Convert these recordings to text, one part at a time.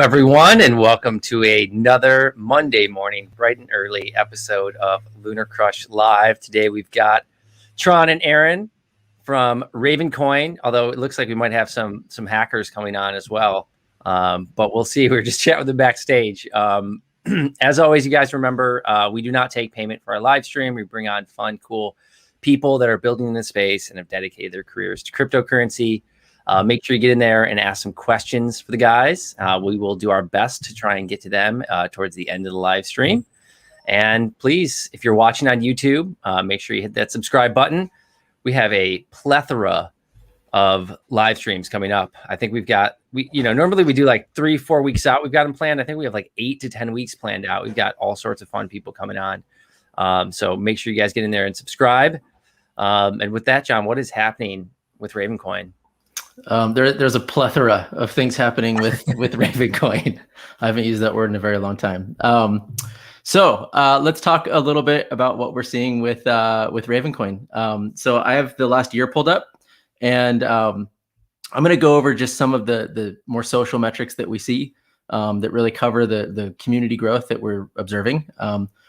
everyone, and welcome to another Monday morning, bright and early episode of LunarCRUSH Live. Today we've got Tron and Aaron from Ravencoin, although it looks like we might have some hackers coming on as well, but we'll see. We're just chatting with them backstage. As always, you guys remember, we do not take payment for our live stream. We bring on fun, cool people that are building in the space and have dedicated their careers to cryptocurrency. Make sure you get in there and ask some questions for the guys. We will do our best to try and get to them towards the end of the live stream. And please, if you're watching on YouTube, make sure you hit that subscribe button. We have a plethora of live streams coming up. I think normally we do like 3-4 weeks out. We've got them planned. I think we have like 8 to 10 weeks planned out. We've got all sorts of fun people coming on. So make sure you guys get in there and subscribe. And with that, John, what is happening with Ravencoin? There's a plethora of things happening with Ravencoin. I haven't used that word in a very long time. So let's talk a little bit about what we're seeing with Ravencoin. So I have the last year pulled up, and I'm going to go over just some of the more social metrics that we see that really cover the community growth that we're observing.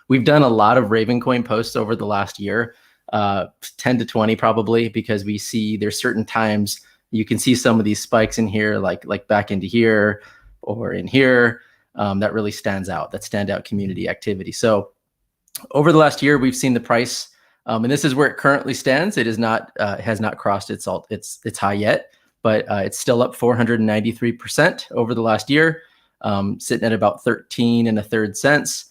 We've done a lot of Ravencoin posts over the last year, 10 to 20 probably, because we see there's certain times you can see some of these spikes in here, like back into here or in here, that really stands out, that standout community activity. So over the last year, we've seen the price, and this is where it currently stands. It is not, has not crossed its high yet, but it's still up 493% over the last year, sitting at about 13 1/3 cents.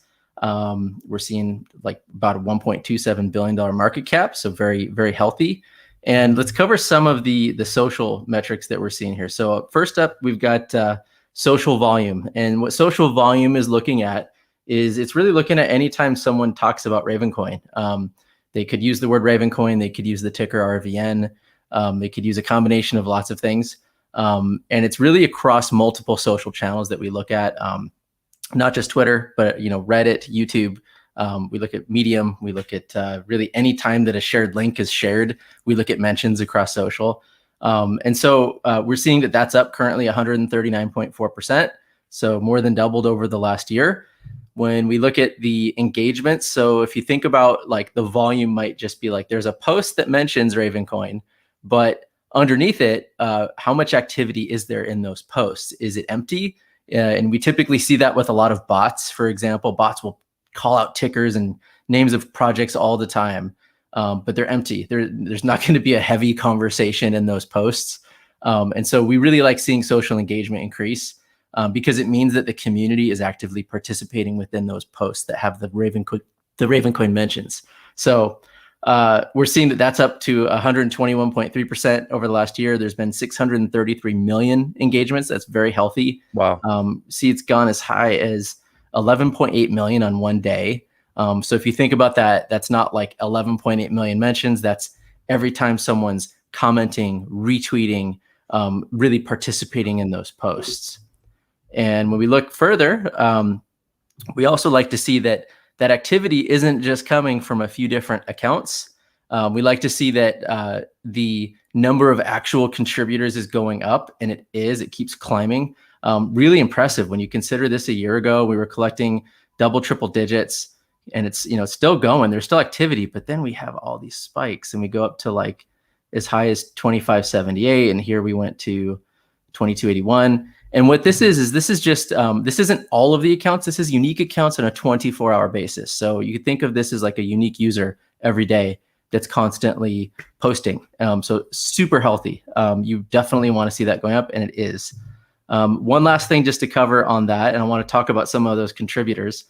We're seeing like about a $1.27 billion market cap, so very, very healthy. And let's cover some of the social metrics that we're seeing here. So first up, we've got social volume. And what social volume is looking at is it's really looking at anytime someone talks about Ravencoin. They could use the word Ravencoin. They could use the ticker RVN. They could use a combination of lots of things. And it's really across multiple social channels that we look at, not just Twitter, but Reddit, YouTube. We look at Medium. We look at really any time that a shared link is shared. We look at mentions across social. And so we're seeing that that's up currently 139.4%. So more than doubled over the last year. When we look at the engagements, so if you think about like the volume might just be like there's a post that mentions Ravencoin, but underneath it, how much activity is there in those posts? Is it empty? And we typically see that with a lot of bots. For example, bots will call out tickers and names of projects all the time, but they're empty. There's not going to be a heavy conversation in those posts. And so we really like seeing social engagement increase because it means that the community is actively participating within those posts that have the Ravencoin mentions. So we're seeing that that's up to 121.3% over the last year. There's been 633 million engagements. That's very healthy. Wow. See, it's gone as high as 11.8 million on one day. So if you think about that, that's not like 11.8 million mentions. That's every time someone's commenting, retweeting, really participating in those posts. And when we look further, we also like to see that activity isn't just coming from a few different accounts. We like to see that the number of actual contributors is going up, and it keeps climbing. Really impressive when you consider this. A year ago, we were collecting double, triple digits, and it's still going. There's still activity, but then we have all these spikes, and we go up to like as high as 2578, and here we went to 2281. And what this is this is just this isn't all of the accounts. This is unique accounts on a 24-hour basis. So you could think of this as like a unique user every day that's constantly posting. So super healthy. You definitely want to see that going up, and it is. One last thing just to cover on that, and I want to talk about some of those contributors,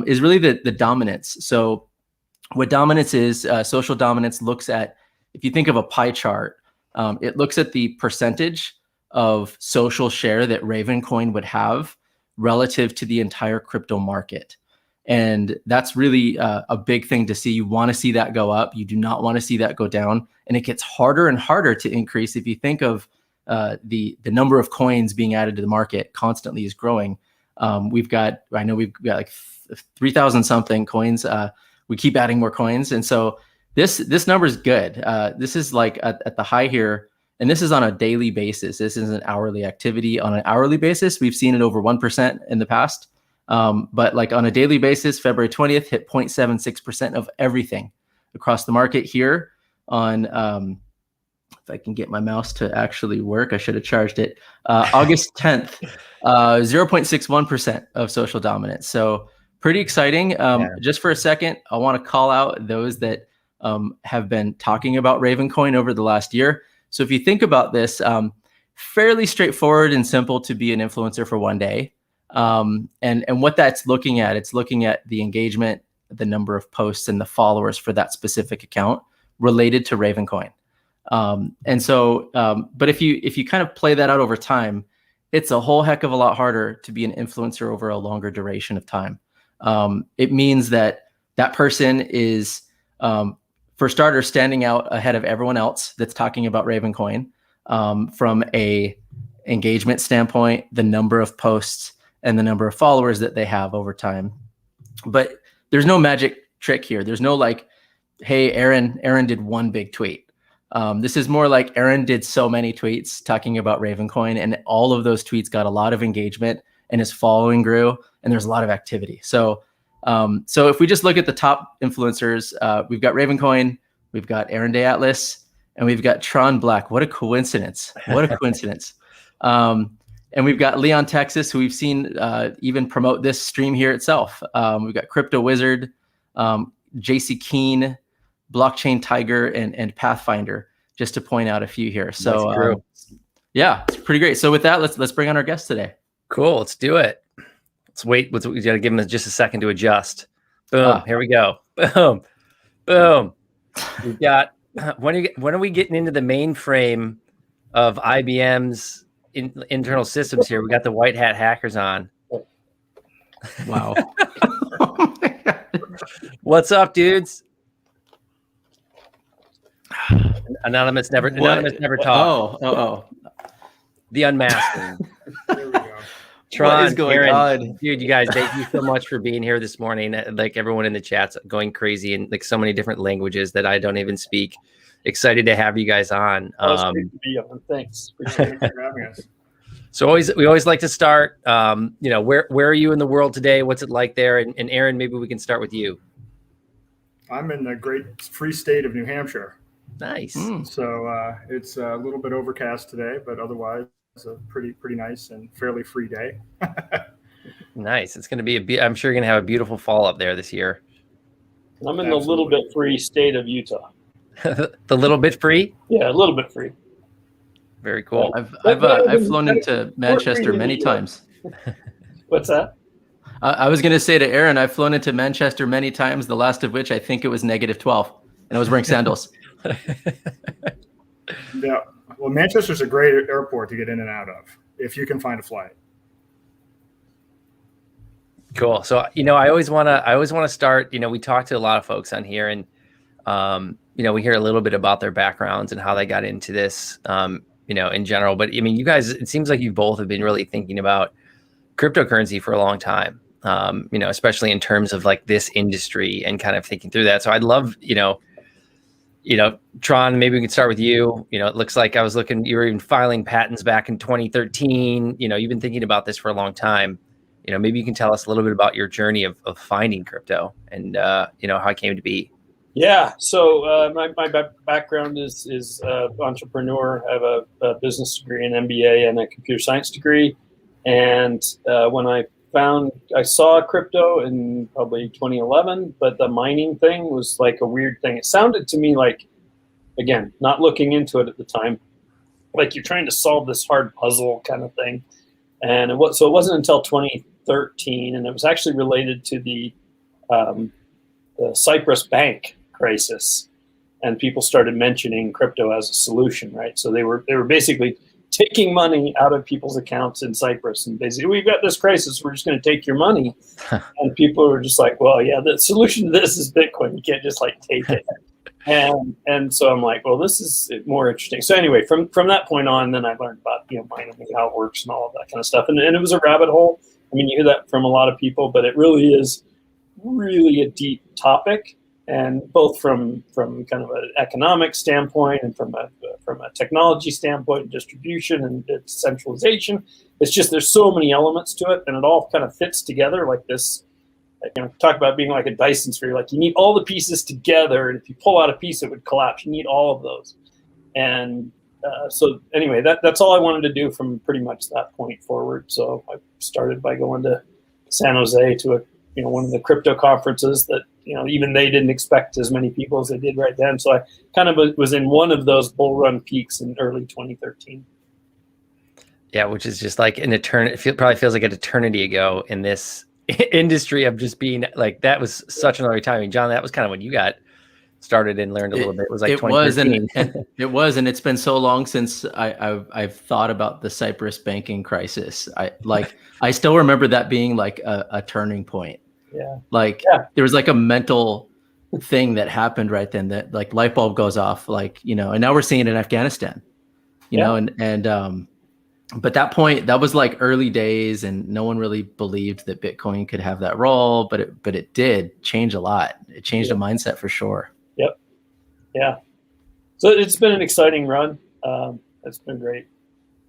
is really the dominance. So what dominance is, social dominance looks at, if you think of a pie chart, it looks at the percentage of social share that Ravencoin would have relative to the entire crypto market. And that's really a big thing to see. You want to see that go up. You do not want to see that go down. And it gets harder and harder to increase. If you think of the number of coins being added to the market constantly is growing. We've got like 3,000 something coins. We keep adding more coins. And so this number is good. This is like at the high here, And this is on a daily basis. This is an hourly activity. On an hourly basis, we've seen it over 1% in the past. But like on a daily basis, February 20th hit 0.76% of everything across the market here on, if I can get my mouse to actually work, I should have charged it. August 10th, 0.61% of social dominance. So pretty exciting. Just for a second, I want to call out those that have been talking about Ravencoin over the last year. So if you think about this, fairly straightforward and simple to be an influencer for one day. And what that's looking at, it's looking at the engagement, the number of posts and the followers for that specific account related to Ravencoin. But if you kind of play that out over time, it's a whole heck of a lot harder to be an influencer over a longer duration of time. It means that that person is, for starters, standing out ahead of everyone else that's talking about Ravencoin, from a engagement standpoint, the number of posts and the number of followers that they have over time. But there's no magic trick here. There's no like, hey, Aaron did one big tweet. This is more like Aaron did so many tweets talking about Ravencoin, and all of those tweets got a lot of engagement and his following grew, and there's a lot of activity. So if we just look at the top influencers, we've got Ravencoin, we've got Aaron Day Atlas, and we've got Tron Black. What a coincidence. What a coincidence. And we've got Leon Texas, who we've seen even promote this stream here itself. We've got Crypto Wizard, JC Keen, Blockchain Tiger, and Pathfinder, just to point out a few here. So yeah, it's pretty great. So with that, let's bring on our guest today. Cool. Let's do it. Let's wait. We got to give him just a second to adjust. Boom. Here we go. Boom. Boom. We've got, when are we getting into the mainframe of IBM's internal systems here? We got the white hat hackers on. Wow. Oh my God. What's up, dudes? Anonymous never talk. Oh. The unmasking. There we go. Tron, what is going Aaron, on? dude, you guys, thank you so much for being here this morning. Like everyone in the chat's going crazy in like so many different languages that I don't even speak. Excited to have you guys on. Thanks for having us. So we always like to start. Where are you in the world today? What's it like there? And Aaron, maybe we can start with you. I'm in the great free state of New Hampshire. Nice. So it's a little bit overcast today, but otherwise it's a pretty nice and fairly free day. Nice. It's going to be I'm sure you're going to have a beautiful fall up there this year. I'm in the little bit free state of Utah. The little bit free? Yeah, a little bit free. Very cool. I've flown into Manchester many times. What's that? I was going to say to Aaron, I've flown into Manchester many times, the last of which I think it was -12, and I was wearing sandals. Yeah. Well, Manchester's a great airport to get in and out of if you can find a flight. Cool. So, I always want to start, we talk to a lot of folks on here, and, we hear a little bit about their backgrounds and how they got into this, in general. But I mean, you guys, it seems like you both have been really thinking about cryptocurrency for a long time, especially in terms of like this industry and kind of thinking through that. So I'd love, Tron, maybe we could start with you. It looks like I was looking, you were even filing patents back in 2013. You've been thinking about this for a long time. Maybe you can tell us a little bit about your journey of finding crypto and, how it came to be. Yeah. So my background is entrepreneur. I have a business degree, an MBA, and a computer science degree. And when I saw crypto in probably 2011, but the mining thing was like a weird thing. It sounded to me like, again, not looking into it at the time, like you're trying to solve this hard puzzle kind of thing. And it wasn't until 2013, and it was actually related to the Cyprus bank crisis, and people started mentioning crypto as a solution, right? So they were basically taking money out of people's accounts in Cyprus, and basically, we've got this crisis, we're just going to take your money. And people were just like, well, yeah, the solution to this is Bitcoin. You can't just like take it. And so I'm like, well, this is more interesting. So anyway, from that point on, then I learned about mining and how it works and all of that kind of stuff. And it was a rabbit hole. I mean, you hear that from a lot of people, but it really is really a deep topic. and both from kind of an economic standpoint and from a technology standpoint, distribution and decentralization. It's just there's so many elements to it, and it all kind of fits together like this. Talk about being like a Dyson sphere. Like you need all the pieces together, and if you pull out a piece, it would collapse. You need all of those, and so anyway, that's all I wanted to do from pretty much that point forward. So I started by going to San Jose to one of the crypto conferences that even they didn't expect as many people as they did right then. So I kind of was in one of those bull run peaks in early 2013. Yeah, which is just like an eternity. Probably feels like an eternity ago in this industry of just being like, that was such an early time. I mean, John, that was kind of when you got started and learned a little bit. It was like 2013. And it's been so long since I've thought about the Cyprus banking crisis. I still remember that being like a turning point. Yeah. There was like a mental thing that happened right then that like light bulb goes off, and now we're seeing it in Afghanistan, but that point, that was like early days and no one really believed that Bitcoin could have that role, but it did change a lot. It changed the mindset for sure. Yep. Yeah. So it's been an exciting run. It's been great.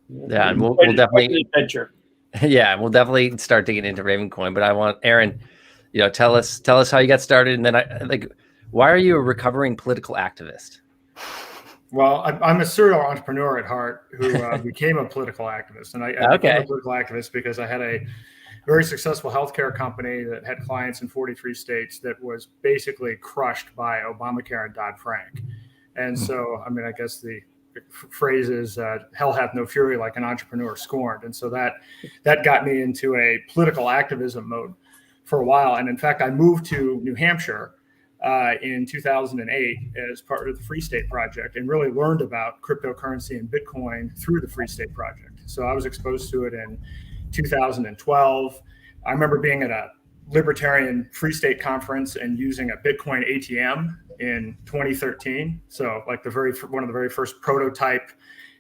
Yeah. And we'll definitely adventure. Yeah. We'll definitely start digging into Ravencoin, but I want Aaron, tell us how you got started. And then why are you a recovering political activist? Well, I'm a serial entrepreneur at heart who became a political activist. And I became a political activist because I had a very successful healthcare company that had clients in 43 states that was basically crushed by Obamacare and Dodd-Frank. And so, I guess the phrase is hell hath no fury like an entrepreneur scorned. And so that got me into a political activism mode for a while. And in fact, I moved to New Hampshire in 2008 as part of the Free State Project and really learned about cryptocurrency and Bitcoin through the Free State Project. So I was exposed to it in 2012. I remember being at a libertarian Free State conference and using a Bitcoin ATM in 2013. So like one of the very first prototype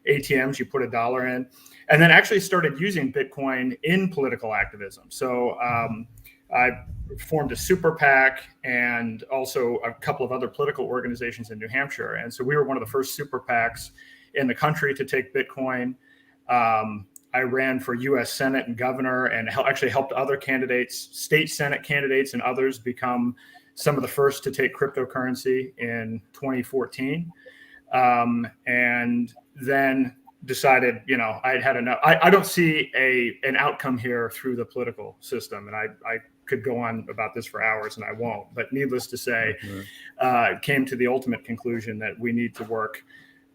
ATMs, you put $1 in, and then actually started using Bitcoin in political activism. So I formed a super PAC and also a couple of other political organizations in New Hampshire. And so we were one of the first super PACs in the country to take Bitcoin. I ran for U.S. Senate and governor and actually helped other candidates, state Senate candidates and others become some of the first to take cryptocurrency in 2014. And then decided, I'd had enough. I don't see an outcome here through the political system. And I could go on about this for hours and I won't, but needless to say, came to the ultimate conclusion that we need to work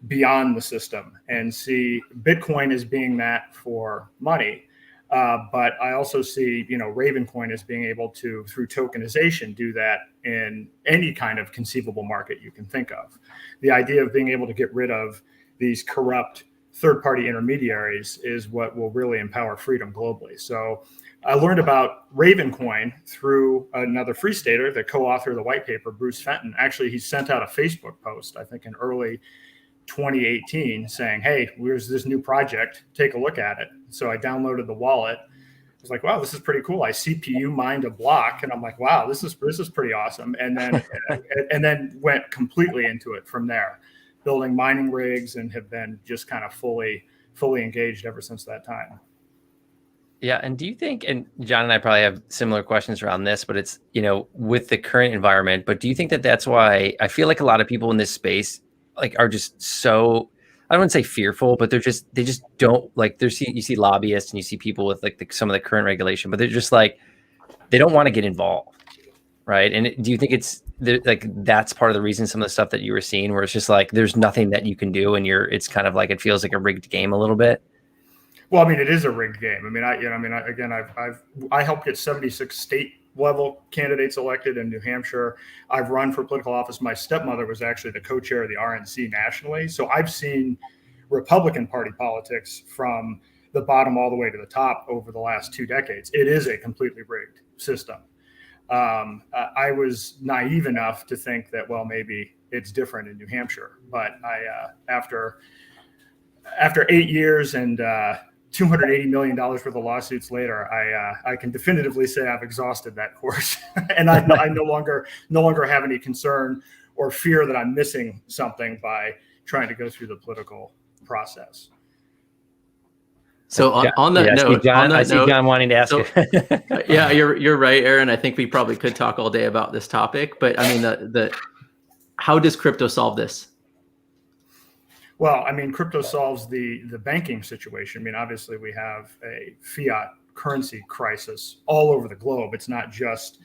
beyond the system and see Bitcoin as being that for money. But I also see, Ravencoin as being able to, through tokenization, do that in any kind of conceivable market you can think of. The idea of being able to get rid of these corrupt third-party intermediaries is what will really empower freedom globally. So I learned about Ravencoin through another Free Stater, the co-author of the white paper, Bruce Fenton. Actually, he sent out a Facebook post, I think in early 2018, saying, hey, here's this new project, take a look at it. So I downloaded the wallet. I was like, wow, this is pretty cool. I CPU mined a block and I'm like, wow, this is pretty awesome. And then went completely into it from there, building mining rigs and have been just kind of fully engaged ever since that time. Yeah. And do you think, and John and I probably have similar questions around this, but it's, with the current environment, but do you think that that's why I feel like a lot of people in this space are just so, I don't want to say fearful, but they just don't you see lobbyists and you see people with some of the current regulation, but they're just they don't want to get involved. Right. And do you think that's part of the reason some of the stuff that you were seeing where it's just there's nothing that you can do and it's kind of it feels like a rigged game a little bit? Well, it is a rigged game. I helped get 76 state level candidates elected in New Hampshire. I've run for political office. My stepmother was actually the co-chair of the RNC nationally. So I've seen Republican Party politics from the bottom all the way to the top over the last 2 decades. It is a completely rigged system. I was naive enough to think that, well, maybe it's different in New Hampshire. But after 8 years and $280 million worth of lawsuits later, I can definitively say I've exhausted that course, and I no longer have any concern or fear that I'm missing something by trying to go through the political process. So on that note, I see John wanting to ask. So, yeah, you're right, Aaron. I think we probably could talk all day about this topic, but I mean, how does crypto solve this? Well, I mean, crypto solves the banking situation. I mean, obviously, we have a fiat currency crisis all over the globe. It's not just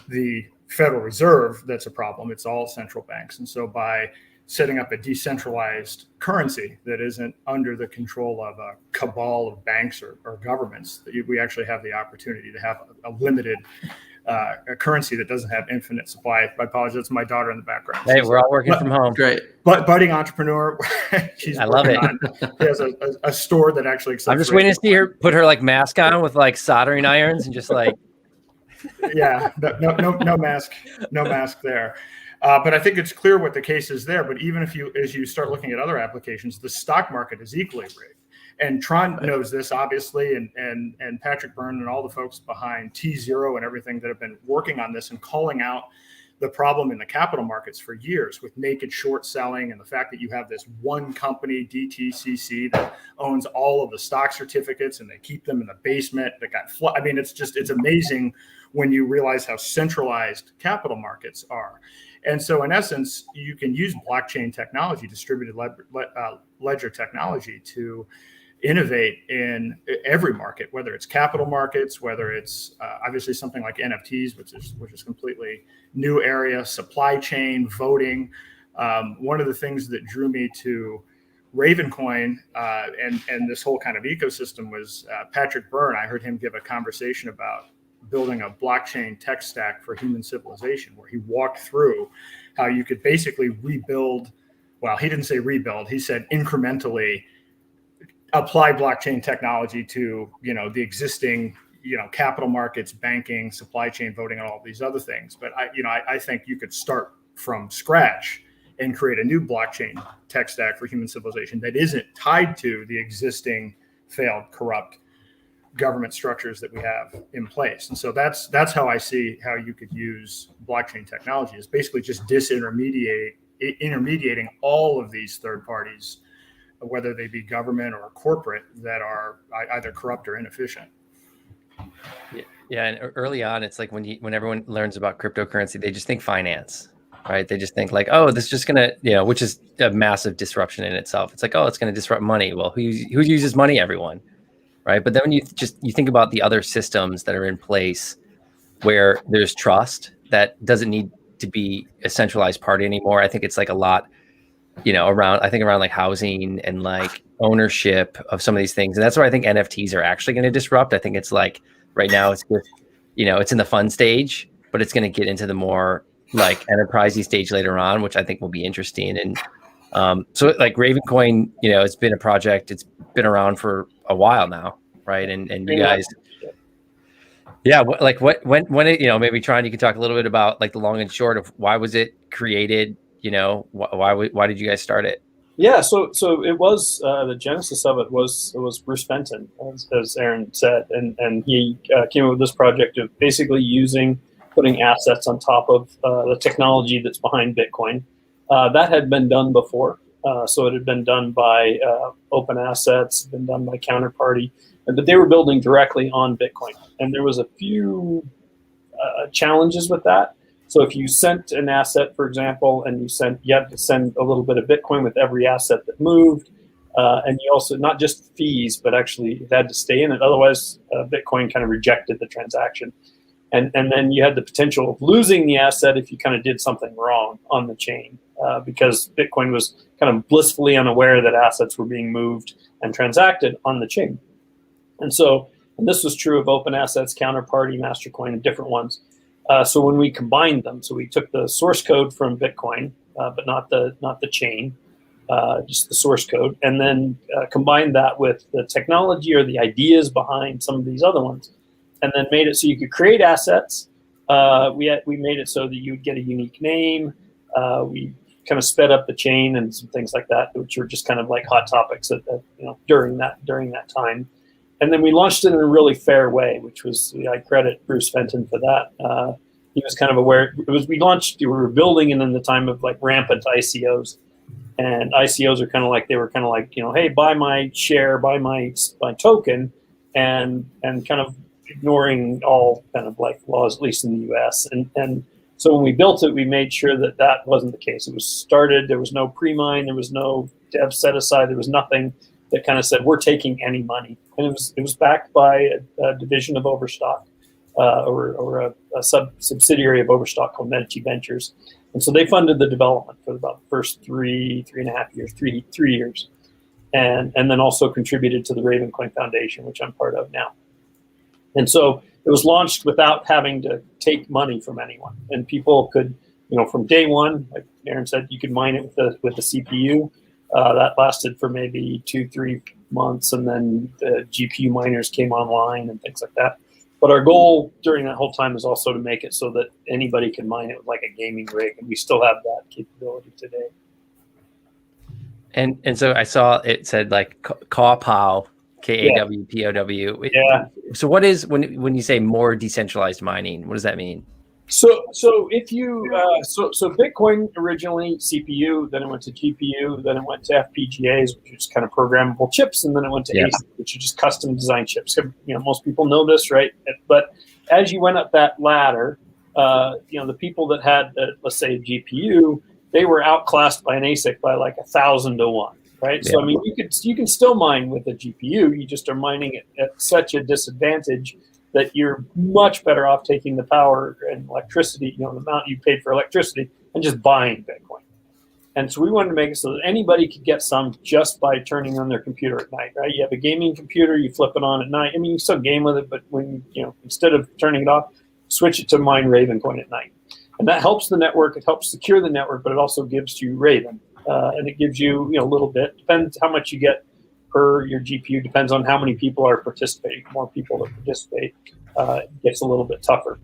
the Federal Reserve that's a problem. It's all central banks. And so by setting up a decentralized currency that isn't under the control of a cabal of banks or governments, we actually have the opportunity to have a limited a currency that doesn't have infinite supply. I apologize, it's my daughter in the background. Hey, we're all working from home. Great. But budding entrepreneur, she's I love it. She has a store that actually accepts. I'm just waiting to see her put her like mask on with like soldering irons and just like. Yeah, no mask there. But I think it's clear what the case is there. But even as you start looking at other applications, the stock market is equally rigged. And Tron knows this, obviously, and Patrick Byrne and all the folks behind T0 and everything that have been working on this and calling out the problem in the capital markets for years with naked short selling and the fact that you have this one company, DTCC, that owns all of the stock certificates and they keep them in the basement that got I mean, it's amazing when you realize how centralized capital markets are. And so in essence, you can use blockchain technology, distributed ledger technology, to innovate in every market, whether it's capital markets, whether it's obviously something like NFTs, which is completely new area, supply chain, voting. One of the things that drew me to Ravencoin and this whole kind of ecosystem was Patrick Byrne. I heard him give a conversation about building a blockchain tech stack for human civilization, where he walked through how you could basically rebuild. Well, he didn't say rebuild. He said incrementally apply blockchain technology to, the existing, capital markets, banking, supply chain, voting, and all these other things. But I think you could start from scratch and create a new blockchain tech stack for human civilization that isn't tied to the existing failed, corrupt government structures that we have in place. And so that's how I see how you could use blockchain technology, is basically just intermediating all of these third parties, whether they be government or corporate, that are either corrupt or inefficient. Yeah, and early on, it's like when everyone learns about cryptocurrency, they just think finance, right? They just think like, oh, this is just gonna, which is a massive disruption in itself. It's like, oh, it's gonna disrupt money. Well, who uses money? Everyone, right? But then when you think about the other systems that are in place where there's trust, that doesn't need to be a centralized party anymore. I think it's like a lot, around like housing and like ownership of some of these things. And that's where I think NFTs are actually going to disrupt. I think it's like right now it's just, it's in the fun stage, but it's going to get into the more like enterprisey stage later on, which I think will be interesting. And so like Ravencoin, it's been a project, it's been around for a while now, right? And you guys, yeah, when it, maybe Tron, you can talk a little bit about like the long and short of why was it created? Why did you guys start it? Yeah, so it was the genesis of it was Bruce Fenton, as Aaron said, and he came up with this project of basically putting assets on top of the technology that's behind Bitcoin. That had been done before, so it had been done by open assets, been done by Counterparty, but they were building directly on Bitcoin, and there was a few challenges with that. So if you sent an asset, for example, and you had to send a little bit of Bitcoin with every asset that moved, and you also, not just fees, but actually it had to stay in it. Otherwise, Bitcoin kind of rejected the transaction. And then you had the potential of losing the asset if you kind of did something wrong on the chain, because Bitcoin was kind of blissfully unaware that assets were being moved and transacted on the chain. And this was true of open assets, Counterparty, Mastercoin, and different ones. So when we combined them, so we took the source code from Bitcoin, but not the chain, just the source code, and then combined that with the technology or the ideas behind some of these other ones, and then made it so you could create assets. We made it so that you would get a unique name. We kind of sped up the chain and some things like that, which were just kind of like hot topics during that time. And then we launched it in a really fair way, which was, I credit Bruce Fenton for that. He was kind of aware. We were building in the time of like rampant ICOs, and ICOs are kind of like, hey, buy my share, buy my token, and kind of ignoring all kind of like laws, at least in the US. And so when we built it, we made sure that wasn't the case. It was started, there was no pre-mine, there was no dev set aside, there was nothing that kind of said, we're taking any money. And it was backed by a division of Overstock, or a subsidiary of Overstock called Medici Ventures. And so they funded the development for about the first three and a half years, three years. And then also contributed to the Ravencoin Foundation, which I'm part of now. And so it was launched without having to take money from anyone. And people could, from day one, like Aaron said, you could mine it with the CPU. That lasted for maybe 2-3 months, and then the GPU miners came online and things like that. But our goal during that whole time is also to make it so that anybody can mine it with like a gaming rig, and we still have that capability today. And so I saw it said like KAWPOW, KAWPOW. Yeah. So what is, when you say more decentralized mining, what does that mean? So if you so Bitcoin originally CPU, then it went to GPU, then it went to FPGAs, which is kind of programmable chips, and then it went to ASIC, which are just custom designed chips. Most people know this, right? But as you went up that ladder, the people that had, let's say, a GPU, they were outclassed by an ASIC by like 1,000 to 1, right? Yeah. So I mean, you can still mine with a GPU. You just are mining it at such a disadvantage that you're much better off taking the power and electricity, the amount you paid for electricity, and just buying Bitcoin. And so we wanted to make it so that anybody could get some just by turning on their computer at night, right? You have a gaming computer, you flip it on at night. I mean, you still game with it, but when instead of turning it off, switch it to mine Ravencoin at night. And that helps the network. It helps secure the network, but it also gives you Raven. And it gives you, a little bit. Depends how much you get per your GPU. Depends on how many people are participating. More people that participate, it gets a little bit tougher.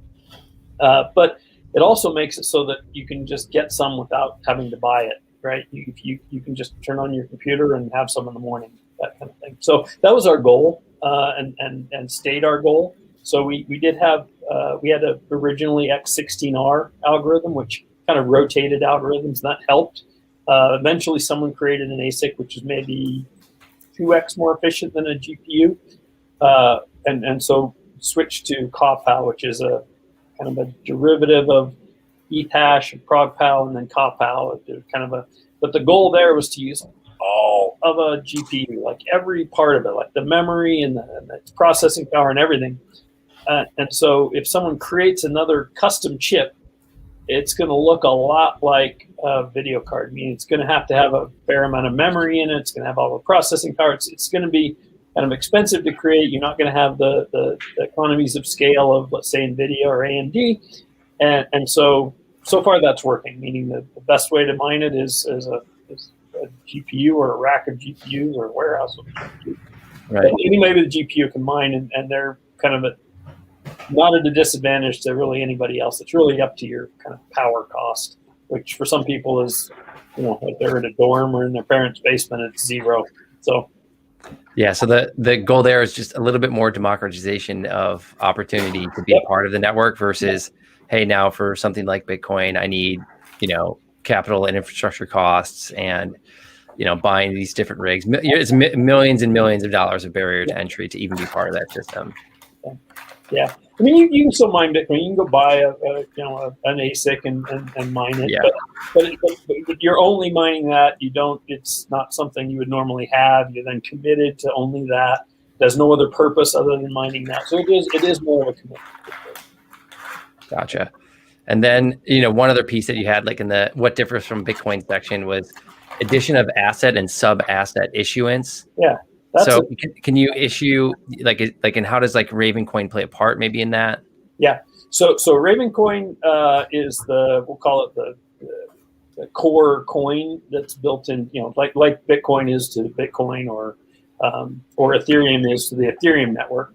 But it also makes it so that you can just get some without having to buy it, right? You can just turn on your computer and have some in the morning, that kind of thing. So that was our goal, and stayed our goal. So we did have, we had a originally X16R algorithm, which kind of rotated algorithms, and that helped. Eventually someone created an ASIC, which is maybe 2x more efficient than a GPU. And so switched to KAWPOW, which is a kind of a derivative of EThash, ProgPoW, and then KAWPOW. But the goal there was to use all of a GPU, like every part of it, like the memory and the processing power and everything. And so if someone creates another custom chip, it's going to look a lot like a video card. I mean, it's going to have a fair amount of memory in it. It's going to have all the processing power. It's going to be kind of expensive to create. You're not going to have the economies of scale of, let's say, NVIDIA or AMD. And so far that's working, meaning the best way to mine it is a GPU or a rack of GPUs or a warehouse of GPUs. Right. Anybody with a GPU can mine, and they're kind of not at a disadvantage to really anybody else. It's really up to your kind of power cost, which for some people is, if they're in a dorm or in their parents' basement, it's zero. So, yeah. So the goal there is just a little bit more democratization of opportunity to be a part of the network versus, hey, now for something like Bitcoin, I need, capital and infrastructure costs and, buying these different rigs. It's millions and millions of dollars of barrier to entry to even be part of that system. Yeah, I mean, you can still mine Bitcoin. You can go buy an ASIC and mine it. Yeah. But you're only mining that. You don't. It's not something you would normally have. You're then committed to only that. There's no other purpose other than mining that. So it is more of a commitment. Gotcha. And then one other piece that you had, like in the what differs from Bitcoin section, was addition of asset and sub asset issuance. Yeah. So can you issue and how does Ravencoin play a part maybe in that? Yeah. So Ravencoin is we'll call it the core coin that's built in, like Bitcoin is to Bitcoin or Ethereum is to the Ethereum network.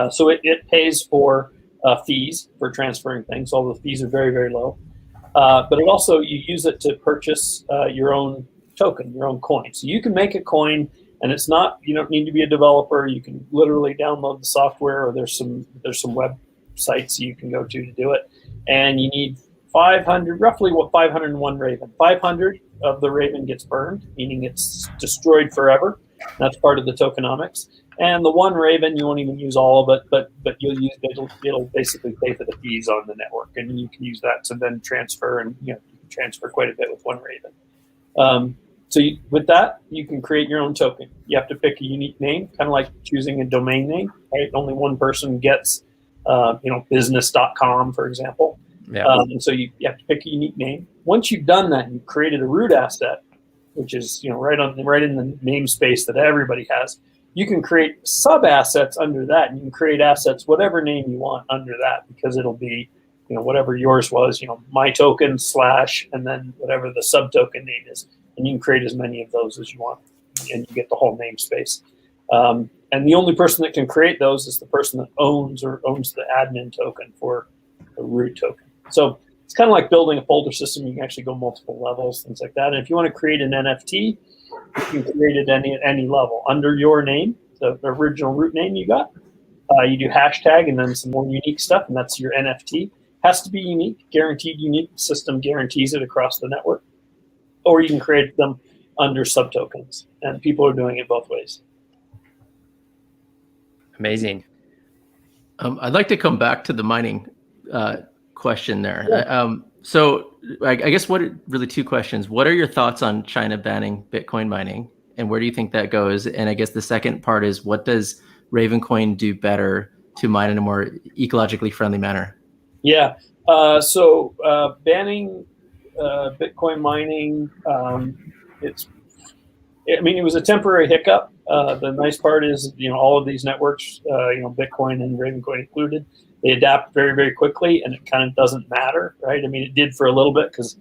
So it pays for fees for transferring things. All the fees are very, very low. But it also, you use it to purchase your own token, your own coin. So you can make a coin And it's not, you don't need to be a developer. You can literally download the software, or there's some websites you can go to do it. And you need 500, roughly 501 Raven. 500 of the Raven gets burned, meaning it's destroyed forever. That's part of the tokenomics. And the one Raven, you won't even use all of it, but you'll use it'll basically pay for the fees on the network, and you can use that to then transfer, and you can transfer quite a bit with one Raven. With that, you can create your own token. You have to pick a unique name, kind of like choosing a domain name, right? Only one person gets, business.com, for example. Yeah. And so you have to pick a unique name. Once you've done that, you've created a root asset, which is right in the namespace that everybody has. You can create sub assets under that, and you can create assets whatever name you want under that, because it'll be whatever yours was, my token / and then whatever the sub token name is, and you can create as many of those as you want, and you get the whole namespace. And the only person that can create those is the person that owns the admin token for the root token. So it's kind of like building a folder system. You can actually go multiple levels, things like that. And if you want to create an NFT, you can create it at any level under your name, the original root name you got. You do hashtag and then some more unique stuff, and that's your NFT. Has to be unique, guaranteed unique. The system guarantees it across the network. Or you can create them under subtokens, and people are doing it both ways. Amazing. I'd like to come back to the mining question there. Yeah. So I guess really two questions. What are your thoughts on China banning Bitcoin mining, and where do you think that goes? And I guess the second part is, what does Ravencoin do better to mine in a more ecologically friendly manner? Yeah. So banning Bitcoin mining, it was a temporary hiccup. The nice part is, all of these networks, Bitcoin and Ravencoin included, they adapt very, very quickly, and it kind of doesn't matter, right? It did for a little bit because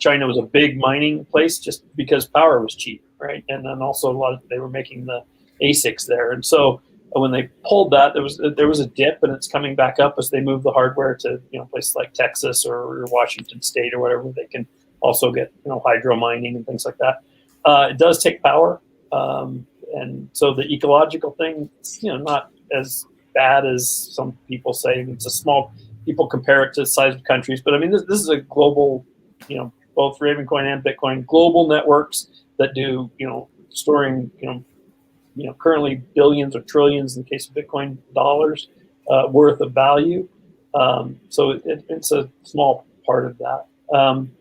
China was a big mining place just because power was cheap, right? And then also they were making the ASICs there. And so when they pulled that, there was a dip, and it's coming back up as they move the hardware to places like Texas or Washington State or whatever. They can also get hydro mining and things like that. It does take power, and so the ecological thing, not as bad as some people say. It's a small. People compare it to the size of countries, but this is a global, both Ravencoin and Bitcoin, global networks that do storing currently billions or trillions in the case of Bitcoin dollars worth of value. So it's a small part of that.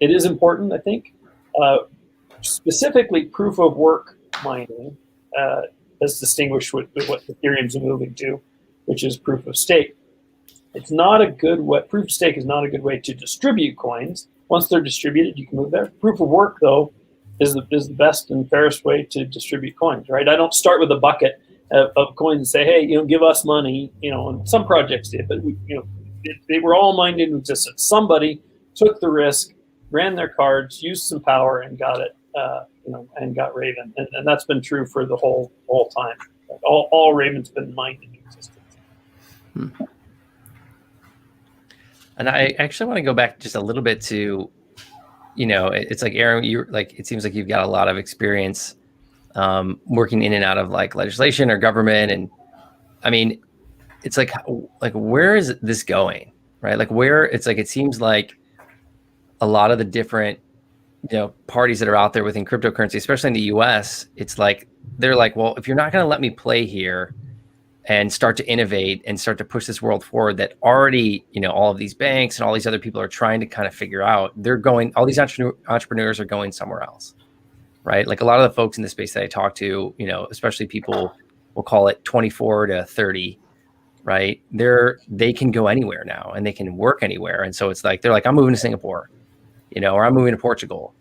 It is important, I think. Specifically, proof of work mining, as distinguished with what Ethereum's moving to, which is proof of stake. It's not a good way. Proof of stake is not a good way to distribute coins. Once they're distributed, you can move there. Proof of work, though, is the best and fairest way to distribute coins, right? I don't start with a bucket of coins and say, hey, give us money. And some projects did, but they were all mined into existence. Somebody took the risk, ran their cards, used some power, and got it. And got Raven, and that's been true for the whole time. All Raven's been mined into existence. And I actually want to go back just a little bit to, it's like, Aaron, it seems like you've got a lot of experience working in and out of legislation or government, and it's like where is this going, right? It seems like a lot of the different parties that are out there within cryptocurrency, especially in the US, it's like they're like, well, if you're not going to let me play here and start to innovate and start to push this world forward that already, all of these banks and all these other people are trying to kind of figure out, all these entrepreneurs are going somewhere else, right? Like a lot of the folks in the space that I talk to, especially people, we'll call it 24 to 30, right? They can go anywhere now and they can work anywhere. And so it's like, they're like, I'm moving to Singapore, or I'm moving to Portugal.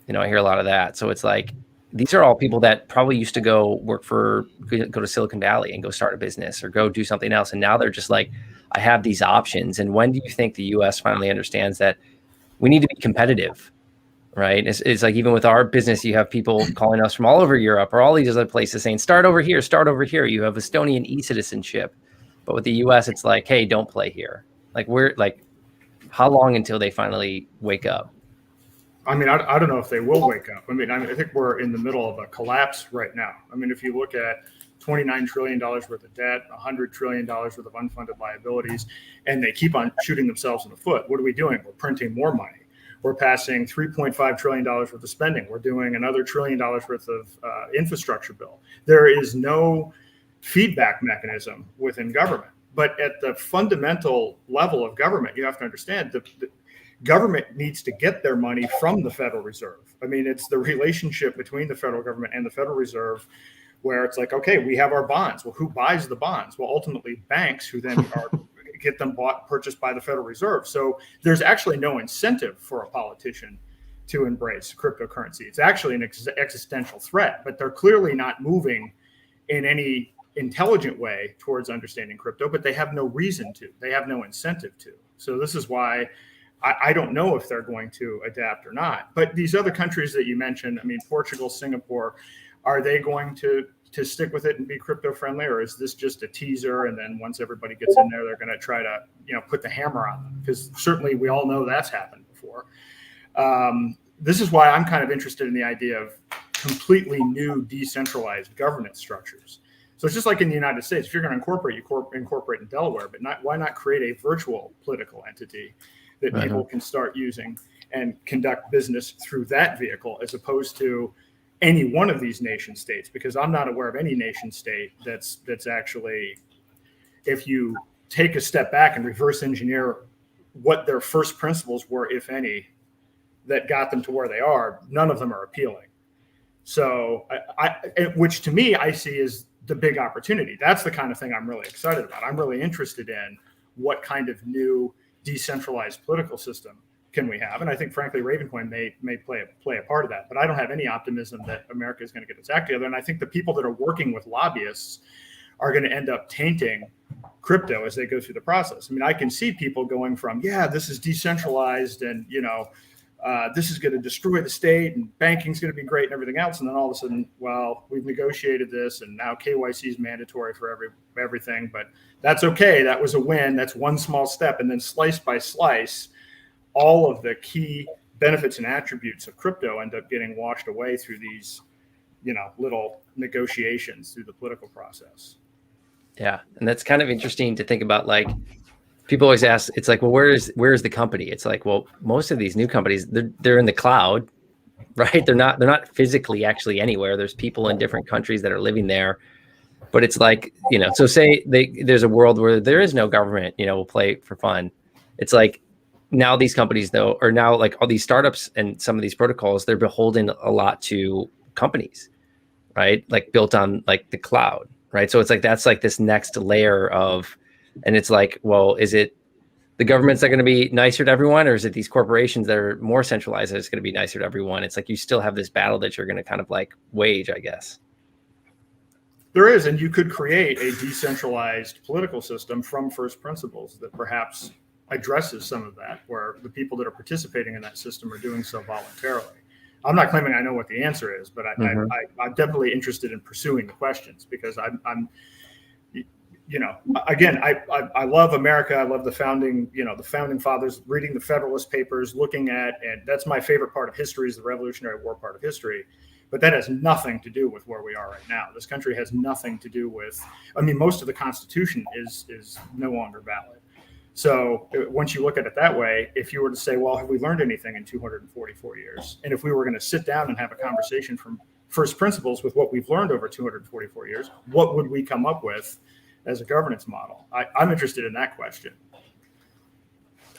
I hear a lot of that. So it's like, these are all people that probably used to go to Silicon Valley and go start a business or go do something else. And now they're just like, I have these options. And when do you think the US finally understands that we need to be competitive, right? It's like, even with our business, you have people calling us from all over Europe or all these other places saying, start over here, start over here. You have Estonian e-citizenship. But with the US, it's like, hey, don't play here. How long until they finally wake up? I mean, I don't know if they will wake up. I think we're in the middle of a collapse right now. I mean, if you look at $29 trillion worth of debt, $100 trillion worth of unfunded liabilities, and they keep on shooting themselves in the foot. What are we doing? We're printing more money. We're passing $3.5 trillion worth of spending. We're doing another $1 trillion worth of infrastructure bill. There is no feedback mechanism within government. But at the fundamental level of government, you have to understand that the government needs to get their money from the Federal Reserve. I mean, it's the relationship between the federal government and the Federal Reserve where it's like, okay, we have our bonds. Well, who buys the bonds? Well, ultimately banks, who then get them purchased by the Federal Reserve. So there's actually no incentive for a politician to embrace cryptocurrency. It's actually an existential threat, but they're clearly not moving in any intelligent way towards understanding crypto, but they have no reason to. They have no incentive to. So this is why I don't know if they're going to adapt or not. But these other countries that you mentioned, I mean, Portugal, Singapore, are they going to stick with it and be crypto friendly, or is this just a teaser? And then once everybody gets in there, they're going to try to, put the hammer on them, because certainly we all know that's happened before. This is why I'm kind of interested in the idea of completely new decentralized governance structures. So it's just like in the United States, if you're going to incorporate, you incorporate in Delaware, but why not create a virtual political entity that people can start using and conduct business through that vehicle, as opposed to any one of these nation states? Because I'm not aware of any nation state that's actually, if you take a step back and reverse engineer what their first principles were, if any, that got them to where they are, none of them are appealing. So, which to me, I see as the big opportunity. That's the kind of thing I'm really excited about. I'm really interested in what kind of new decentralized political system can we have? And I think, frankly, Ravencoin may play a part of that. But I don't have any optimism that America is going to get its act together. And I think the people that are working with lobbyists are going to end up tainting crypto as they go through the process. I mean, I can see people going from, this is decentralized, and this is going to destroy the state, and banking's going to be great and everything else. And then all of a sudden, well, we've negotiated this, and now KYC is mandatory for everything. But that's okay. That was a win. That's one small step. And then slice by slice, all of the key benefits and attributes of crypto end up getting washed away through these, little negotiations through the political process. Yeah. And that's kind of interesting to think about. Like, people always ask, it's like, well, where's the company? It's like, well, most of these new companies, they're in the cloud, right? They're not physically actually anywhere. There's people in different countries that are living there. But it's like, so say there's a world where there is no government, we'll play for fun. It's like, now these companies, though, are now like all these startups and some of these protocols, they're beholden a lot to companies, right? Like built on like the cloud, right? So it's like, that's like this next layer of, and it's like, well, is it the governments that are going to be nicer to everyone, or is it these corporations that are more centralized that's going to be nicer to everyone? It's like you still have this battle that you're going to kind of like wage, I guess. There is, and you could create a decentralized political system from first principles that perhaps addresses some of that, where the people that are participating in that system are doing so voluntarily. I'm not claiming I know what the answer is, but I'm definitely interested in pursuing the questions, because I'm again, I love America. I love the founding fathers, reading the Federalist Papers, looking at, and that's my favorite part of history, is the Revolutionary War part of history. But that has nothing to do with where we are right now. This country has nothing to do with, most of the Constitution is no longer valid. So once you look at it that way, if you were to say, well, have we learned anything in 244 years? And if we were going to sit down and have a conversation from first principles with what we've learned over 244 years, what would we come up with as a governance model? I'm interested in that question.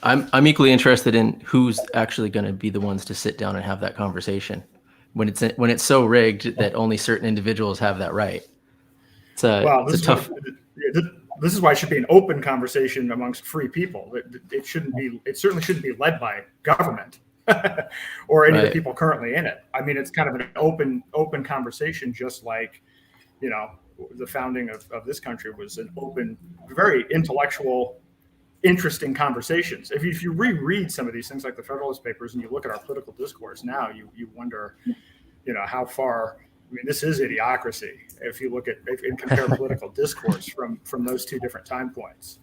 I'm equally interested in who's actually going to be the ones to sit down and have that conversation when it's so rigged that only certain individuals have that right. This is why it should be an open conversation amongst free people. It certainly shouldn't be led by government or any of the people currently in it. I mean, it's kind of an open conversation, just like, the founding of this country was an open, very intellectual, interesting conversations. If you reread some of these things like the Federalist Papers, and you look at our political discourse now, you wonder, how far. I mean, this is idiocracy. If you look at and compare political discourse from those two different time points.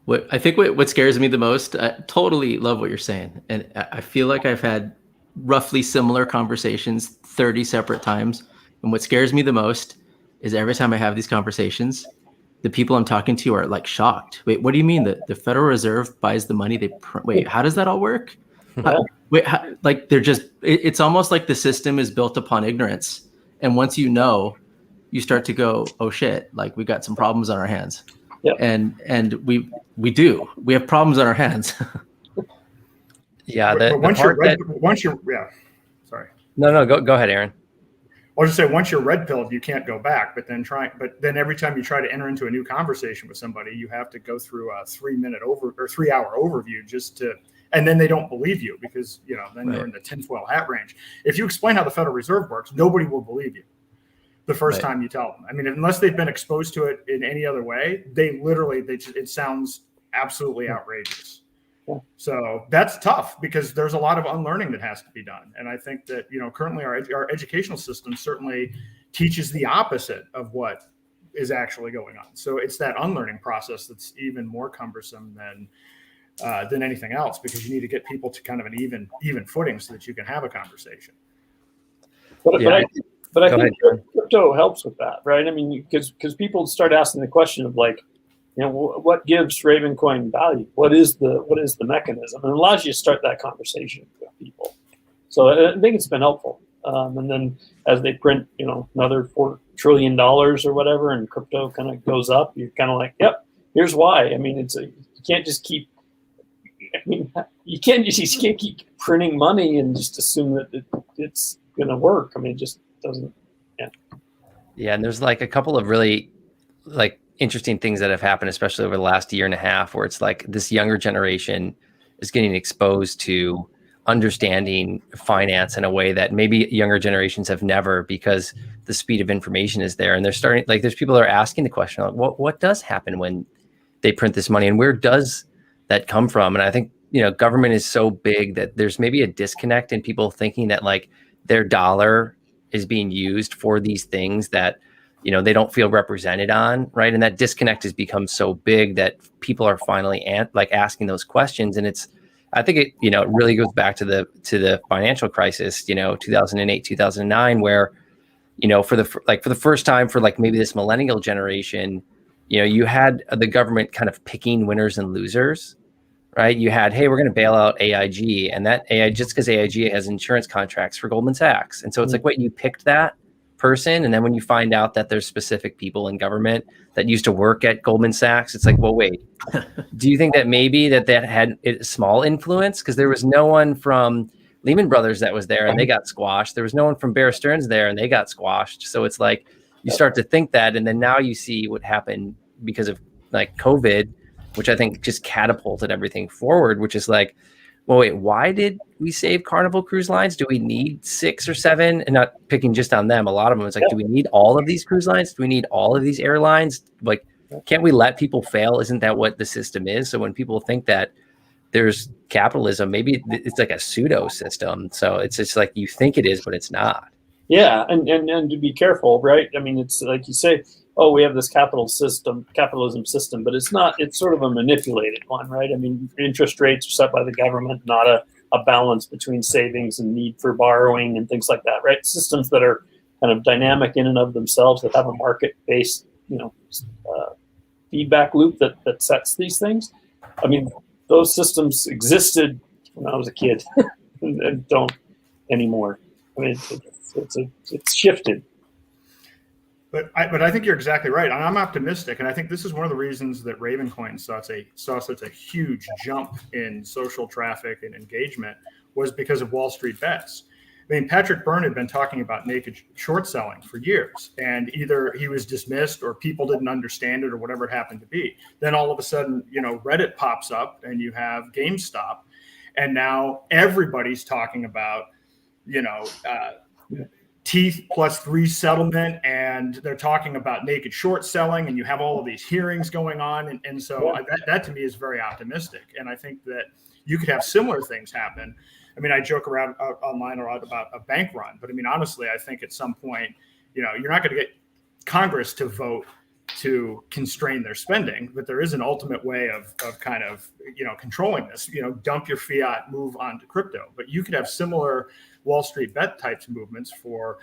What scares me the most, I totally love what you're saying. And I feel like I've had roughly similar conversations 30 separate times. And what scares me the most is every time I have these conversations, the people I'm talking to are like shocked. Wait, what do you mean that the Federal Reserve buys the money they print? Wait, how does that all work? Like they're just, it's almost like the system is built upon ignorance. And once you know, you start to go, oh shit, like we got some problems on our hands. Yep. And we have problems on our hands. Yeah. Sorry. No, go ahead, Aaron. I'll just say once you're red pilled, you can't go back. But then every time you try to enter into a new conversation with somebody, you have to go through a 3 hour overview and then they don't believe you because then you're in the tinfoil hat range. If you explain how the Federal Reserve works, nobody will believe you the first time you tell them. I mean, unless they've been exposed to it in any other way, it sounds absolutely outrageous. Yeah. So that's tough because there's a lot of unlearning that has to be done. And I think that, currently our educational system certainly teaches the opposite of what is actually going on. So it's that unlearning process that's even more cumbersome than anything else, because you need to get people to kind of an even footing so that you can have a conversation. But I think crypto helps with that, right? I mean, because people start asking the question of like, what gives Ravencoin value? What is the mechanism? And it allows you to start that conversation with people. So I think it's been helpful. And then as they print, another $4 trillion or whatever, and crypto kind of goes up, you're kind of like, yep, here's why. I mean, you can't just keep. I mean, you can't keep printing money and just assume that it's going to work. I mean, it just doesn't. Yeah. Yeah, and there's like a couple of really like interesting things that have happened, especially over the last year and a half, where it's like this younger generation is getting exposed to understanding finance in a way that maybe younger generations have never, because the speed of information is there. And they're starting, like, there's people that are asking the question, like, what does happen when they print this money, and where does that come from? And I think, government is so big that there's maybe a disconnect in people thinking that like their dollar is being used for these things that, they don't feel represented on, right? And that disconnect has become so big that people are finally asking those questions. And I think it, it really goes back to the financial crisis, 2008, 2009, where, for the first time for like maybe this millennial generation, you had the government kind of picking winners and losers, right? You had, hey, we're going to bail out AIG, and that just because AIG has insurance contracts for Goldman Sachs. And so it's like, wait, you picked that person, and then when you find out that there's specific people in government that used to work at Goldman Sachs, it's like, well, wait, do you think that maybe that had a small influence? Because there was no one from Lehman Brothers that was there and they got squashed. There was no one from Bear Stearns there and they got squashed. So it's like you start to think that, and then now you see what happened because of like COVID, which I think just catapulted everything forward, which is like, well, wait, why did we save Carnival Cruise Lines? Do we need 6 or 7? And not picking just on them. A lot of them, it's like, do we need all of these cruise lines? Do we need all of these airlines? Like, can't we let people fail? Isn't that what the system is? So when people think that there's capitalism, maybe it's like a pseudo system. So it's just like you think it is, but it's not. Yeah, and to be careful, right? I mean, it's like you say, oh, we have this capitalism system, but it's not. It's sort of a manipulated one, right? I mean, interest rates are set by the government, not a balance between savings and need for borrowing and things like that, right? Systems that are kind of dynamic in and of themselves, that have a market-based, feedback loop that sets these things. I mean, those systems existed when I was a kid and don't anymore. I mean, it's shifted. But I think you're exactly right. And I'm optimistic. And I think this is one of the reasons that Ravencoin saw such a huge jump in social traffic and engagement, was because of Wall Street bets. I mean, Patrick Byrne had been talking about naked short selling for years, and either he was dismissed or people didn't understand it or whatever it happened to be. Then all of a sudden, Reddit pops up and you have GameStop, and now everybody's talking about, T+3 settlement, and they're talking about naked short selling, and you have all of these hearings going on. And so that to me is very optimistic. And I think that you could have similar things happen. I mean, I joke around online a lot about a bank run, but I mean, honestly, I think at some point, you're not going to get Congress to vote to constrain their spending, but there is an ultimate way of kind of, controlling this, dump your fiat, move on to crypto. But you could have similar Wall Street bet types of movements for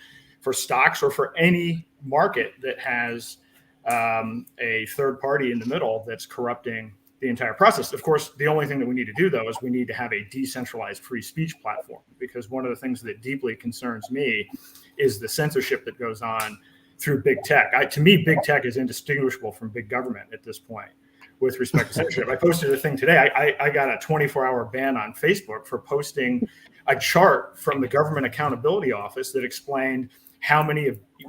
stocks or for any market that has a third party in the middle that's corrupting the entire process. Of course, the only thing that we need to do, though, is we need to have a decentralized free speech platform, because one of the things that deeply concerns me is the censorship that goes on through big tech. To me, big tech is indistinguishable from big government at this point with respect to censorship. I posted a thing today. I got a 24-hour ban on Facebook for posting a chart from the Government Accountability Office that explained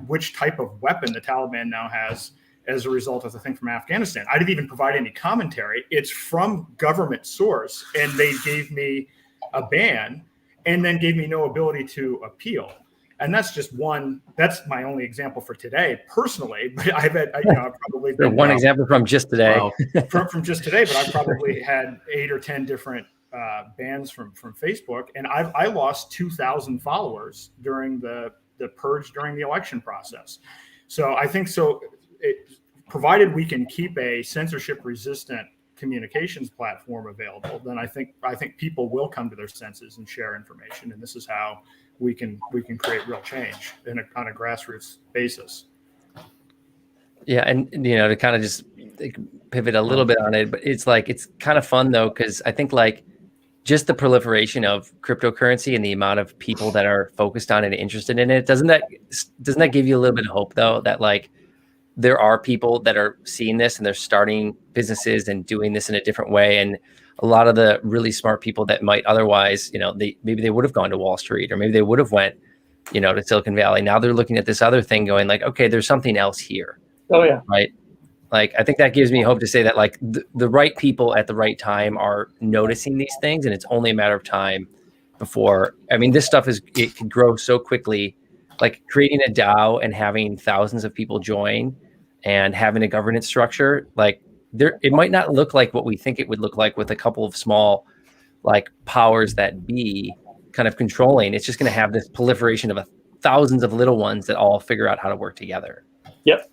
which type of weapon the Taliban now has as a result of the thing from Afghanistan. I didn't even provide any commentary. It's from government source, and they gave me a ban and then gave me no ability to appeal. And that's just that's my only example for today personally, but I've probably been one example from just today. Wow. from just today, but I've probably had 8 or 10 different bans from Facebook. And I lost 2,000 followers during the purge during the election process. So I think provided we can keep a censorship resistant communications platform available, then I think people will come to their senses and share information. And this is how we can create real change on a grassroots basis. Yeah. And, to kind of just pivot a little bit on it, but it's kind of fun though, because I think just the proliferation of cryptocurrency and the amount of people that are focused on it and interested in it, doesn't that give you a little bit of hope though, that there are people that are seeing this and they're starting businesses and doing this in a different way? And a lot of the really smart people that might otherwise, maybe they would have gone to Wall Street, or maybe they would have went, to Silicon Valley. Now they're looking at this other thing going okay, there's something else here. Oh yeah. Right. I think that gives me hope to say that the right people at the right time are noticing these things, and it's only a matter of time before, this stuff it can grow so quickly, creating a DAO and having thousands of people join and having a governance structure, it might not look like what we think it would look like with a couple of small powers that be kind of controlling. It's just going to have this proliferation of thousands of little ones that all figure out how to work together. Yep.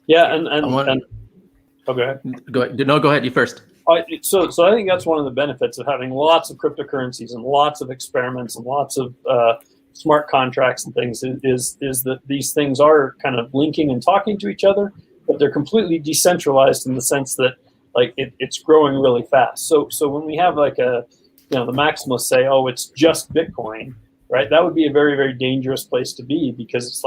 Yeah. And go ahead. Go ahead. You first. So I think that's one of the benefits of having lots of cryptocurrencies and lots of experiments and lots of smart contracts and things is that these things are kind of linking and talking to each other, but they're completely decentralized in the sense that it's growing really fast. So when we have the maximalists say, oh, it's just Bitcoin, right? That would be a very, very dangerous place to be, because it's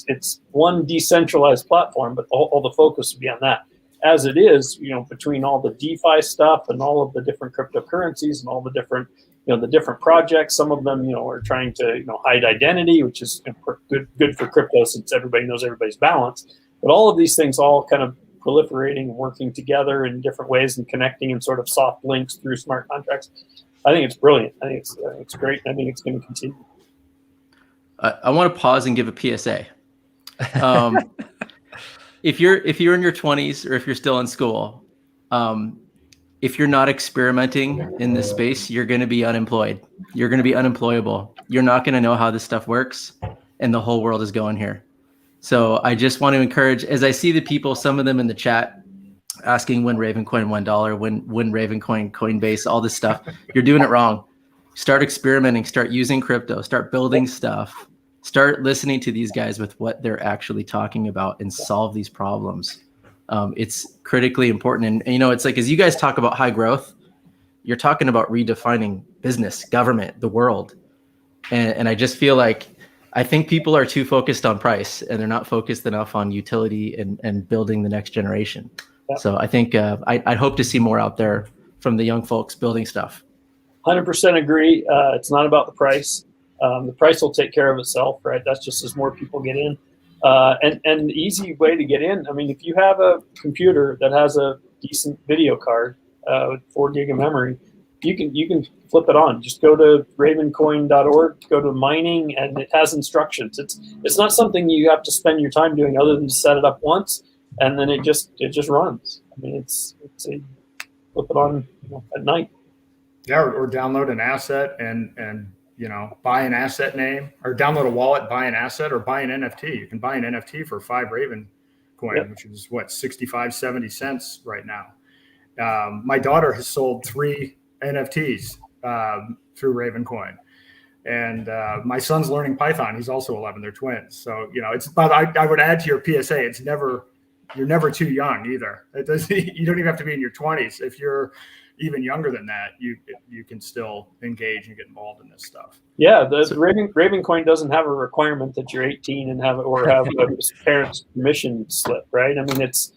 it's one decentralized platform, but all the focus would be on that. As it is, between all the DeFi stuff and all of the different cryptocurrencies and all the different the different projects, some of them, are trying to, hide identity, which is good for crypto since everybody knows everybody's balance. But all of these things all kind of proliferating and working together in different ways and connecting in sort of soft links through smart contracts. I think it's brilliant. I think it's great. I think it's going to continue. I want to pause and give a PSA. If you're in your 20s or if you're still in school, if you're not experimenting in this space, you're going to be unemployed. You're going to be unemployable. You're not going to know how this stuff works, and the whole world is going here. So I just want to encourage, as I see the people, some of them in the chat asking when Ravencoin $1, when Ravencoin, Coinbase, all this stuff, you're doing it wrong. Start experimenting, start using crypto, start building stuff, start listening to these guys with what they're actually talking about and solve these problems. It's critically important. And it's as you guys talk about high growth, you're talking about redefining business, government, the world. And I just feel I think people are too focused on price, and they're not focused enough on utility and building the next generation. Yep. So I think I'd hope to see more out there from the young folks building stuff. 100% agree. It's not about the price. The price will take care of itself, right? That's just as more people get in. And the easy way to get in, if you have a computer that has a decent video card with 4 gig of memory, you can flip it on. Just go to ravencoin.org, go to mining, and it has instructions. It's not something you have to spend your time doing other than to set it up once, and then it just runs. It's a flip it on at night. Yeah, or download an asset and buy an asset name, or download a wallet, buy an asset, or buy an NFT. You can buy an NFT for 5 Ravencoin coin, which is what, 65, 70 cents right now. My daughter has sold 3 NFTs through Ravencoin. And my son's learning Python. He's also 11. They're twins. So, but I would add to your PSA, you're never too young either. You don't even have to be in your 20s. If you're even younger than that, you can still engage and get involved in this stuff. Yeah, the Ravencoin doesn't have a requirement that you're 18 and have a parent's permission slip, right? I mean, it's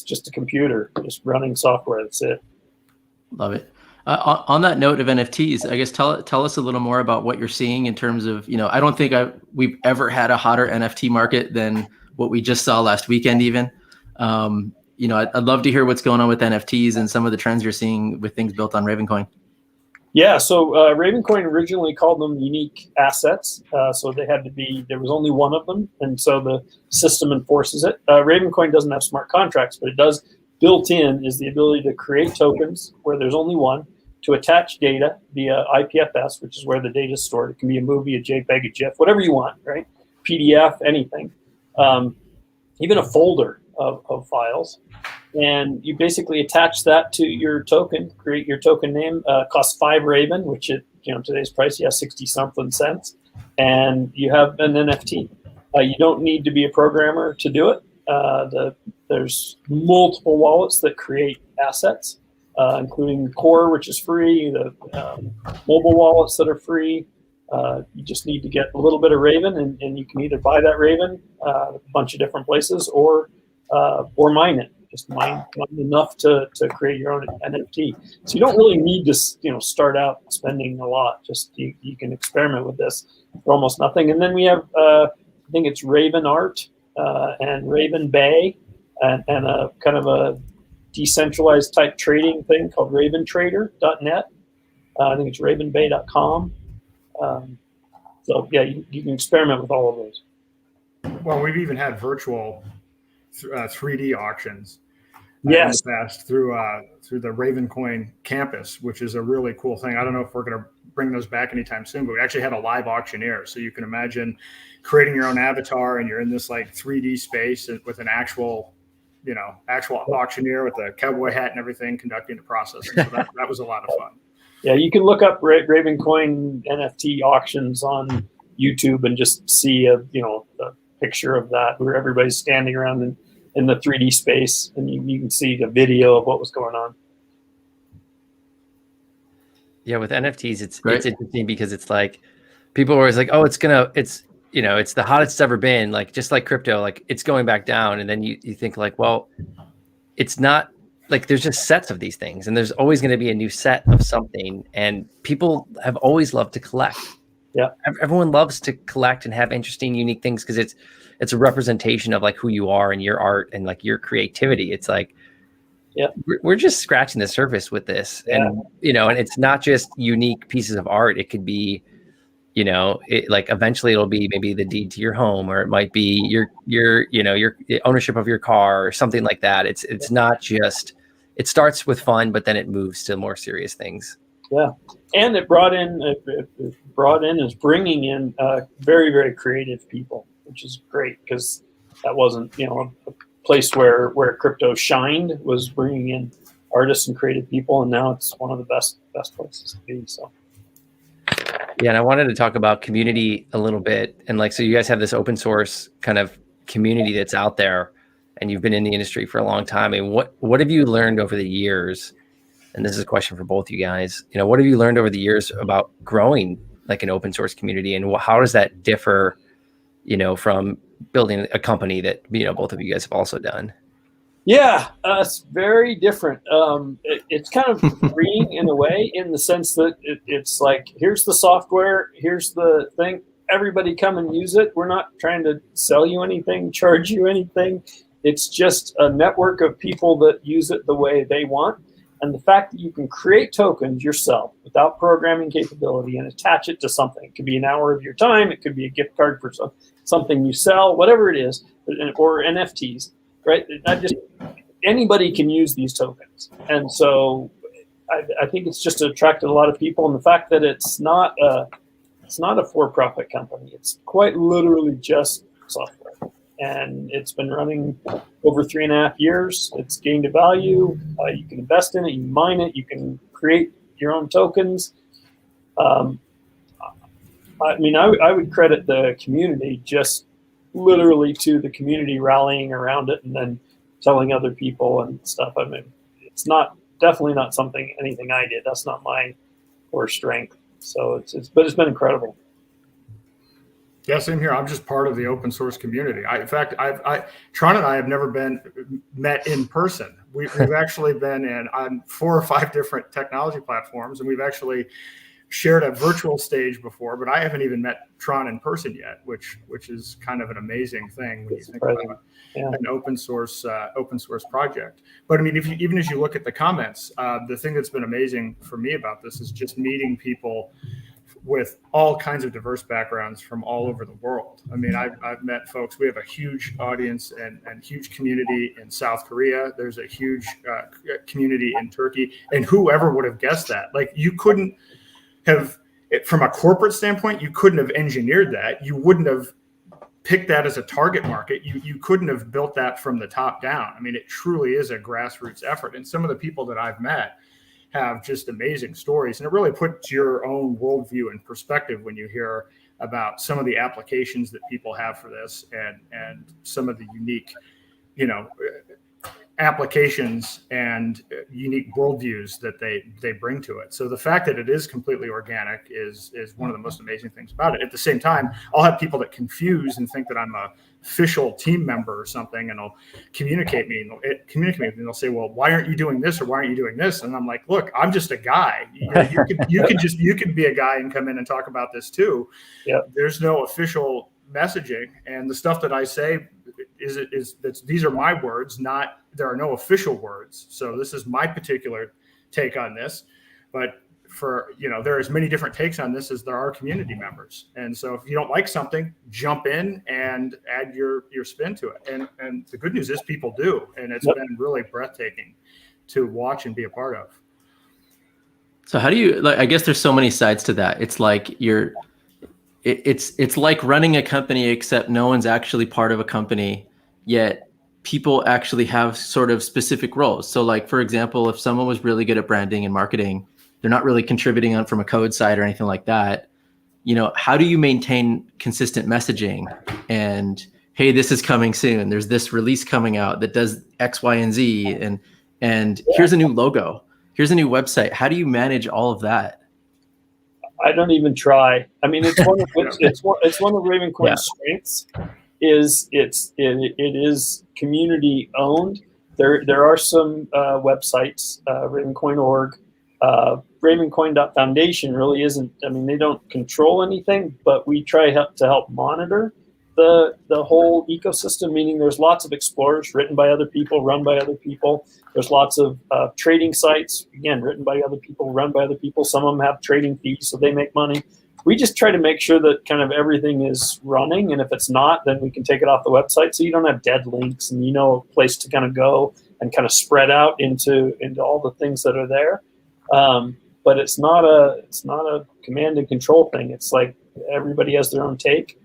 just a computer, just running software. That's it. Love it. On that note of NFTs, I guess tell us a little more about what you're seeing in terms of, I don't think we've ever had a hotter NFT market than what we just saw last weekend even. I'd love to hear what's going on with NFTs and some of the trends you're seeing with things built on Ravencoin. Yeah, so Ravencoin originally called them unique assets. So there was only one of them. And so the system enforces it. Ravencoin doesn't have smart contracts, but it does. Built in is the ability to create tokens where there's only one, to attach data via IPFS, which is where the data is stored. It can be a movie, a JPEG, a GIF, whatever you want, right? PDF, anything. Even a folder of files. And you basically attach that to your token, create your token name, costs 5 Raven, which at today's price, 60-something cents. And you have an NFT. You don't need to be a programmer to do it. There's multiple wallets that create assets, including Core, which is free, the mobile wallets that are free. You just need to get a little bit of Raven, and you can either buy that Raven a bunch of different places or mine it. Just mine enough to create your own NFT. So you don't really need to start out spending a lot. Just you can experiment with this for almost nothing. And then we have I think it's Raven Art and Raven Bay and a kind of a decentralized type trading thing called raventrader.net. I think it's ravenbay.com. So yeah, you can experiment with all of those. Well, we've even had virtual 3D auctions in yes. the past through the Ravencoin campus, which is a really cool thing. I don't know if we're going to bring those back anytime soon, but we actually had a live auctioneer. So you can imagine creating your own avatar and you're in this like 3D space with an actual auctioneer with a cowboy hat and everything conducting the process. And so that was a lot of fun. Yeah, you can look up Ravencoin NFT auctions on YouTube and just see a picture of that where everybody's standing around in the 3D space, and you can see the video of what was going on. Yeah, with NFTs, it's interesting because it's like people are always like, oh, it's the hottest it's ever been, like just like crypto, like it's going back down, and then you think like, well, it's not. Like there's just sets of these things, and there's always going to be a new set of something, and people have always loved to collect. Yeah, everyone loves to collect and have interesting, unique things because it's a representation of like who you are and your art and like your creativity. It's like, yeah, we're just scratching the surface with this, and and it's not just unique pieces of art. It could be, like eventually it'll be maybe the deed to your home, or it might be your ownership of your car or something like that. It's not just. It starts with fun, but then it moves to more serious things. Yeah, and it is bringing in very, very creative people, which is great because that wasn't a place where crypto shined, was bringing in artists and creative people, and now it's one of the best places to be. So. Yeah, and I wanted to talk about community a little bit, and so you guys have this open source kind of community that's out there. And you've been in the industry for a long time. And what have you learned over the years? And this is a question for both you guys. What have you learned over the years about growing like an open source community, and how does that differ, from building a company that both of you guys have also done? Yeah, it's very different. It's kind of freeing in a way, in the sense that it's like, here's the software, here's the thing. Everybody come and use it. We're not trying to sell you anything, charge you anything. It's just a network of people that use it the way they want. And the fact that you can create tokens yourself without programming capability and attach it to something. It could be an hour of your time. It could be a gift card for something you sell, whatever it is, or NFTs, right? Anybody can use these tokens. And so I think it's just attracted a lot of people. And the fact that it's not a for-profit company. It's quite literally just software. and it's been running over 3.5 years. It's gained a value. You can invest in it, you mine it, you can create your own tokens. I mean, I would credit the community, just literally to the community rallying around it and then telling other people and stuff. I mean, it's definitely not anything I did. That's not my core strength. So but it's been incredible. Yeah, same here. I'm just part of the open source community. In fact, Tron and I have never met in person. We've actually been on 4 or 5 different technology platforms, and we've actually shared a virtual stage before, but I haven't even met Tron in person yet, which is kind of an amazing thing when you think about an open source project. But I mean, even as you look at the comments, the thing that's been amazing for me about this is just meeting people with all kinds of diverse backgrounds from all over the world. I mean, I've met folks. We have a huge audience and huge community in South Korea. There's a huge community in Turkey, and whoever would have guessed that? Like, you couldn't have, from a corporate standpoint, you couldn't have engineered that. You wouldn't have picked that as a target market. You couldn't have built that from the top down. I mean, it truly is a grassroots effort. And some of the people that I've met have just amazing stories. And it really puts your own worldview in perspective when you hear about some of the applications that people have for this and some of the unique, applications and unique worldviews that they bring to it. So the fact that it is completely organic is one of the most amazing things about it. At the same time, I'll have people that confuse and think that I'm a official team member or something, and they'll communicate with me and they'll say, well, why aren't you doing this, or why aren't you doing this? And I'm like, look, I'm just a guy. You could be a guy and come in and talk about this too. Yep. There's no official messaging, and the stuff that I say these are my words, there are no official words. So this is my particular take on this, but there are as many different takes on this as there are community members. And so if you don't like something, jump in and add your spin to it. And the good news is people do, and it's been really breathtaking to watch and be a part of. So how do you, I guess there's so many sides to that. It's like it's like running a company, except no one's actually part of a company, yet people actually have sort of specific roles. So like, for example, if someone was really good at branding and marketing, they're not really contributing from a code side or anything like that. How do you maintain consistent messaging and, hey, this is coming soon, there's this release coming out that does X, Y, and Z, and here's a new logo, here's a new website. How do you manage all of that? I don't even try. I mean, it's one of Ravencoin's strengths. It is community owned. There are some websites, Ravencoin.org, Ravencoin.foundation really isn't. I mean, they don't control anything, but we try to help monitor the whole ecosystem. Meaning, there's lots of explorers written by other people, run by other people. There's lots of trading sites, again, written by other people, run by other people. Some of them have trading fees, so they make money. We just try to make sure that kind of everything is running, and if it's not, then we can take it off the website, so you don't have dead links and a place to kind of go and kind of spread out into all the things that are there. But it's not a command and control thing. It's like everybody has their own take.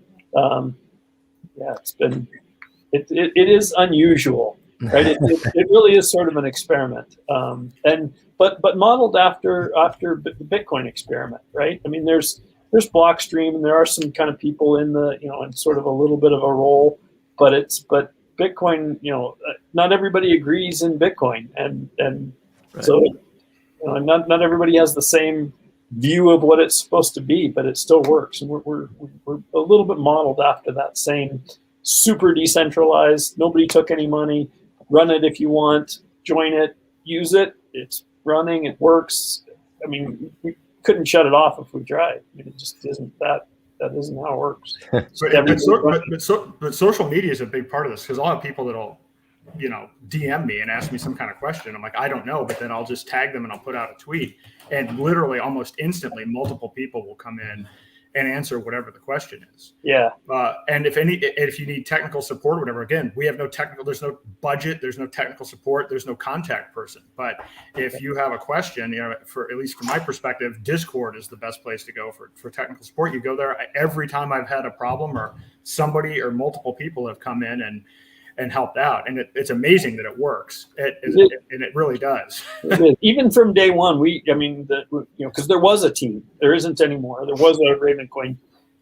It is unusual, right? It really is sort of an experiment, but modeled after the Bitcoin experiment, right? I mean, there's Blockstream, and there are some kind of people in in sort of a little bit of a role, but Bitcoin, not everybody agrees in Bitcoin, and right. So not everybody has the same view of what it's supposed to be, but it still works, and we're a little bit modeled after that same super decentralized. Nobody took any money. Run it if you want. Join it. Use it. It's running. It works. I mean, we couldn't shut it off if we tried. I mean, it just isn't that. That isn't how it works. But social media is a big part of this, because I'll have people that'll, DM me and ask me some kind of question. I'm like, I don't know, but then I'll just tag them and I'll put out a tweet, and literally almost instantly, multiple people will come in and answer whatever the question is. Yeah. And if you need technical support or whatever, again, we have there's no budget, there's no technical support, there's no contact person. But if you have a question, at least from my perspective, Discord is the best place to go for technical support. You go there. Every time I've had a problem, or somebody or multiple people have come in and helped out, and it's amazing that it works. And it really does. Even from day one, because there was a team. There isn't anymore. There was a Ravencoin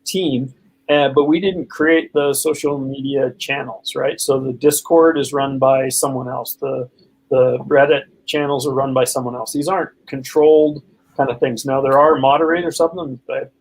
team, but we didn't create the social media channels, right? So the Discord is run by someone else. The Reddit channels are run by someone else. These aren't controlled kind of things. Now there are moderators of them, but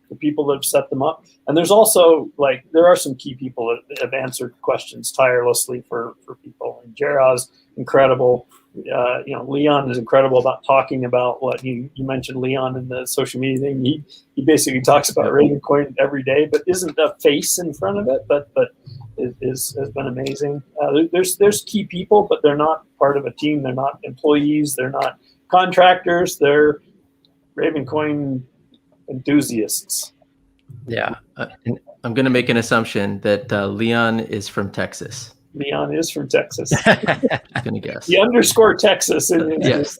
the people that have set them up. And there's also there are some key people that have answered questions tirelessly for people. And Jared's incredible. Leon is incredible about talking about what you mentioned. Leon in the social media thing. He basically talks about Ravencoin every day, but isn't a face in front of it. But has been amazing. There's key people, but they're not part of a team. They're not employees. They're not contractors. They're Ravencoin enthusiasts. Yeah. I'm going to make an assumption that Leon is from Texas. Leon is from Texas. I'm going to guess. The underscore Texas. Yes.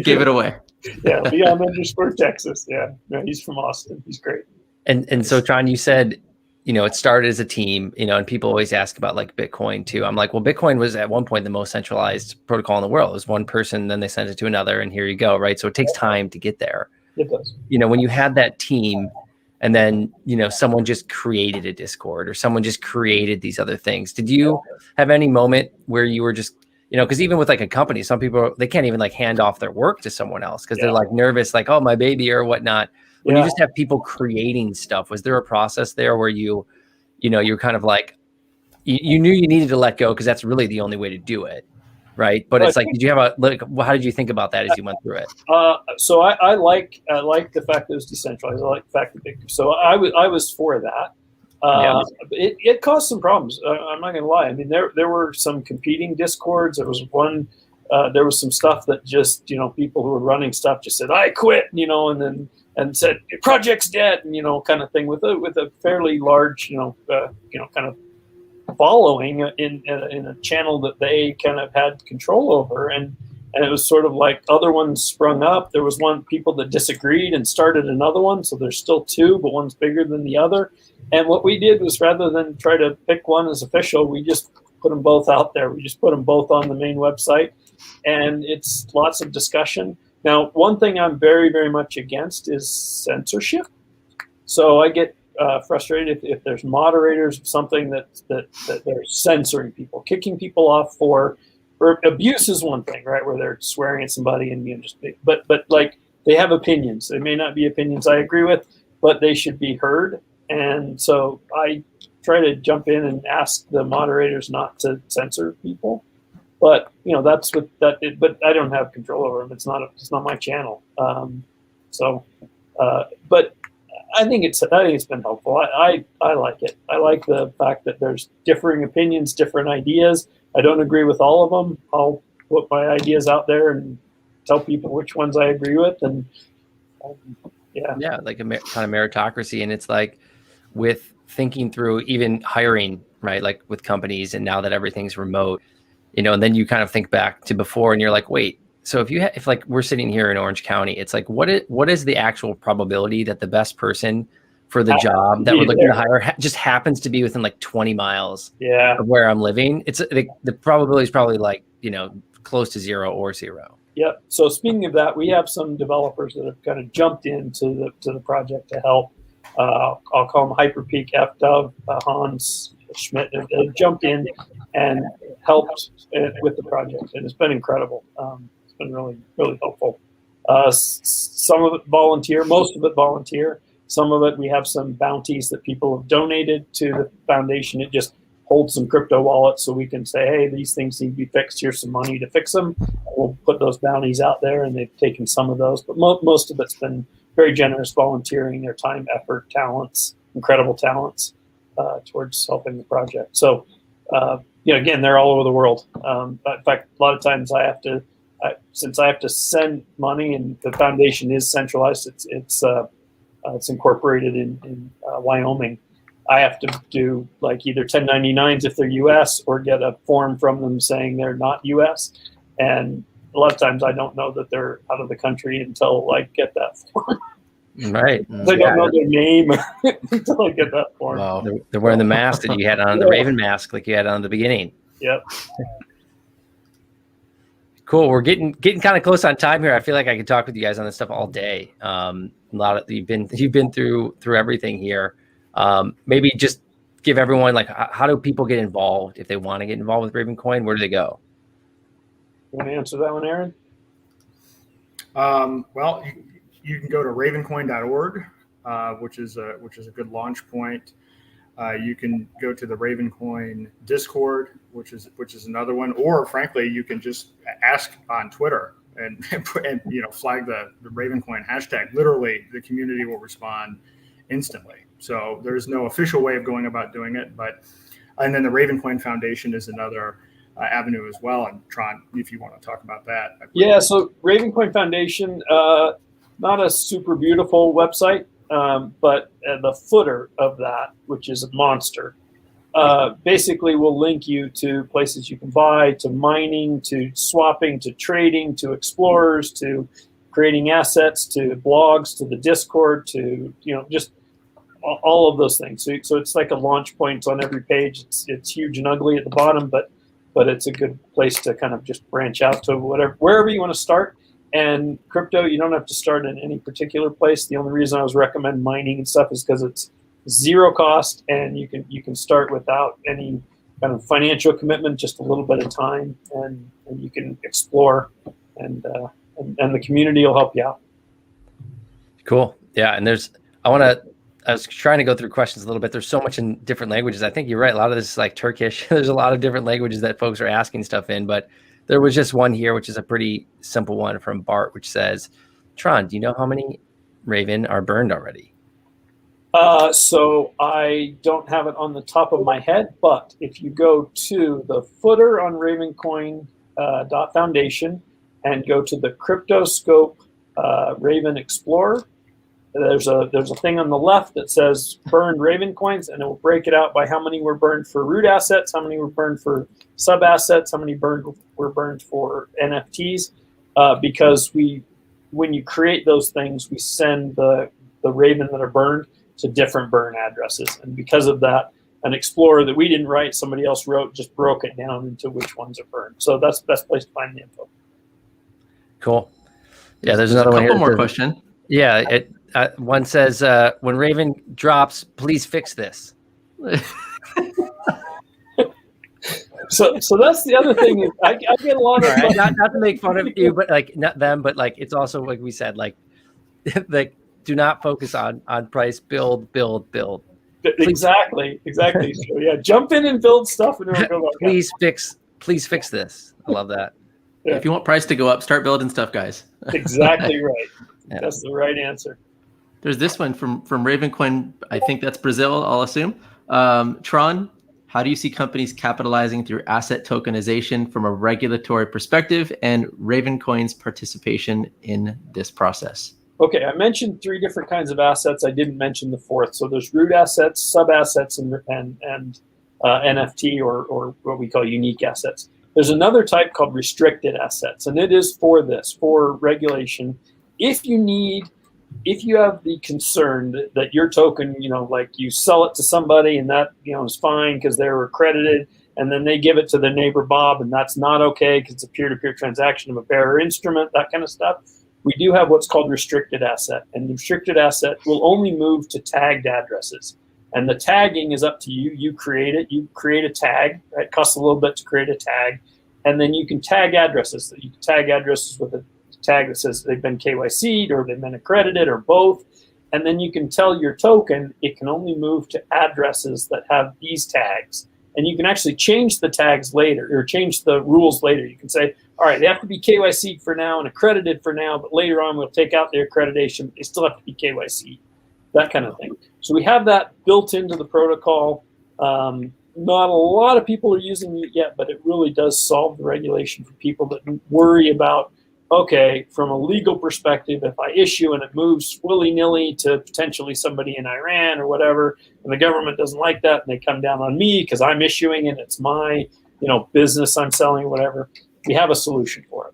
Give it away. Yeah. Leon underscore Texas. Yeah. No, he's from Austin. He's great. And so, Tron, you said, it started as a team, and people always ask about Bitcoin too. I'm like, well, Bitcoin was at one point the most centralized protocol in the world. It was one person, then they sent it to another, and here you go, right? So it takes time to get there. It does. When you had that team, and then, someone just created a Discord, or someone just created these other things. Did you have any moment where you were just, because even with a company, some people, they can't even hand off their work to someone else because they're nervous, oh, my baby or whatnot. When you just have people creating stuff, was there a process there where you're kind of you knew you needed to let go because that's really the only way to do it, right? But it's did you have how did you think about that as you went through it? So I like the fact that it was decentralized. I like the fact that so I was for that. It caused some problems. I'm not going to lie. I mean, there were some competing Discords. There was one. There was some stuff that just people who were running stuff just said I quit, and said project's dead, and kind of thing with a fairly large kind of following in a channel that they kind of had control over, and it was sort of other ones sprung up. There was people that disagreed and started another one, so there's still two, but one's bigger than the other. And what we did was, rather than try to pick one as official, we just put them both out there. We just put them both on the main website, and it's lots of discussion. Now, one thing I'm very, very much against is censorship. So I get frustrated if there's moderators of something that they're censoring people, kicking people off for abuse is one thing, right? Where they're swearing at somebody and but they have opinions. They may not be opinions I agree with, but they should be heard. And so I try to jump in and ask the moderators not to censor people. But that's what that. But I don't have control over them. It's not my channel. But I think it's been helpful. I like it. I like the fact that there's differing opinions, different ideas. I don't agree with all of them. I'll put my ideas out there and tell people which ones I agree with, and like a kind of meritocracy. And it's with thinking through even hiring, right? With companies, and now that everything's remote. And then you kind of think back to before, and you're like, wait, so if we're sitting here in Orange County, it's what is the actual probability that the best person for the job that we're looking to hire just happens to be within 20 miles of where I'm living? It's the probability is probably close to 0 or 0. Yep. So speaking of that, we have some developers that have kind of jumped into the project to help. I'll call them Hyperpeak, FDove, Hans Schmidt. They've jumped in and helped with the project, and it's been incredible. It's been really, really helpful. Some of it volunteer, most of it volunteer. Some of it, we have some bounties that people have donated to the foundation. It just holds some crypto wallets so we can say, hey, these things need to be fixed. Here's some money to fix them. We'll put those bounties out there, and they've taken some of those. But most of it's been very generous volunteering, their time, effort, talents, incredible talents towards helping the project. So, again, they're all over the world. In fact, a lot of times since I have to send money and the foundation is centralized, it's it's incorporated in Wyoming. I have to do like either 1099s if they're U.S. or get a form from them saying they're not U.S. And a lot of times I don't know that they're out of the country until I get that form. Right. They don't know their name until I get that form. Wow. They're wearing the mask that you had on, the Raven mask like you had on the beginning. Yep. Cool. We're getting kind of close on time here. I feel like I could talk with you guys on this stuff all day. A lot of you've been through everything here. Maybe just give everyone like how do people get involved if they want to get involved with Ravencoin? Where do they go? You want to answer that one, Aaron? Well, you can go to ravencoin.org, which is a good launch point. You can go to the Ravencoin Discord, which is another one, or frankly, you can just ask on Twitter and flag the Ravencoin hashtag. Literally, the community will respond instantly. So there's no official way of going about doing it, and then the Ravencoin Foundation is another avenue as well. And Tron, if you want to talk about that. Yeah. So Ravencoin Foundation, not a super beautiful website. But the footer of that, which is a monster, basically will link you to places you can buy, to mining, to swapping, to trading, to explorers, to creating assets, to blogs, to the Discord, to just all of those things. So it's like a launch point on every page. It's huge and ugly at the bottom, but it's a good place to kind of just branch out to wherever you want to start. And crypto, you don't have to start in any particular place. The only reason I was recommend mining and stuff is because it's zero cost, and you can start without any kind of financial commitment, just a little bit of time, and you can explore, and the community will help you out. Cool. Yeah, and I was trying to go through questions a little bit. There's so much in different languages. I think you're right. A lot of this is like Turkish. There's a lot of different languages that folks are asking stuff in, but there was just one here, which is a pretty simple one from Bart, which says, Tron, do you know how many Raven are burned already? So I don't have it on the top of my head, but if you go to the footer on Ravencoin .foundation and go to the Cryptoscope Raven Explorer, there's a thing on the left that says burned Raven coins, and it will break it out by how many were burned for root assets, how many were burned for sub assets, how many were burned for NFTs. Because when you create those things, we send the Raven that are burned to different burn addresses, and because of that, an explorer that we didn't write, somebody else wrote, just broke it down into which ones are burned. So that's the best place to find the info. Cool. Yeah, there's another one here. Couple more question. Yeah, one says, when Raven drops, please fix this. So that's the other thing. Is I get a lot of right. not to make fun of you, but like not them, but like it's also like we said, like do not focus on price. Build. Exactly. So yeah, jump in and build stuff, and it'll go back Please fix this. I love that. Yeah. If you want price to go up, start building stuff, guys. Exactly right. Yeah. That's the right answer. There's this one from Ravencoin. I think that's Brazil, I'll assume. Tron, how do you see companies capitalizing through asset tokenization from a regulatory perspective, and Ravencoin's participation in this process? Okay, I mentioned 3 different kinds of assets. I didn't mention the 4th. So there's root assets, sub assets, and NFT or what we call unique assets. There's another type called restricted assets, and it is for regulation. If you have the concern that your token, like you sell it to somebody and that, is fine because they were accredited, and then they give it to their neighbor Bob, and that's not okay because it's a peer-to-peer transaction of a bearer instrument, that kind of stuff. We do have what's called restricted asset, and the restricted asset will only move to tagged addresses. And the tagging is up to you. You create it. You create a tag. It costs a little bit to create a tag. And then you can tag addresses. You can tag addresses with a tag that says they've been KYC'd or they've been accredited or both. And then you can tell your token it can only move to addresses that have these tags. And you can actually change the tags later or change the rules later. You can say, all right, they have to be KYC'd for now and accredited for now, but later on we'll take out their accreditation, but they still have to be KYC'd, that kind of thing. So we have that built into the protocol. Not a lot of people are using it yet, but it really does solve the regulation for people that worry about okay, from a legal perspective, if I issue and it moves willy-nilly to potentially somebody in Iran or whatever, and the government doesn't like that, and they come down on me because I'm issuing and it's my, business I'm selling or whatever, we have a solution for it.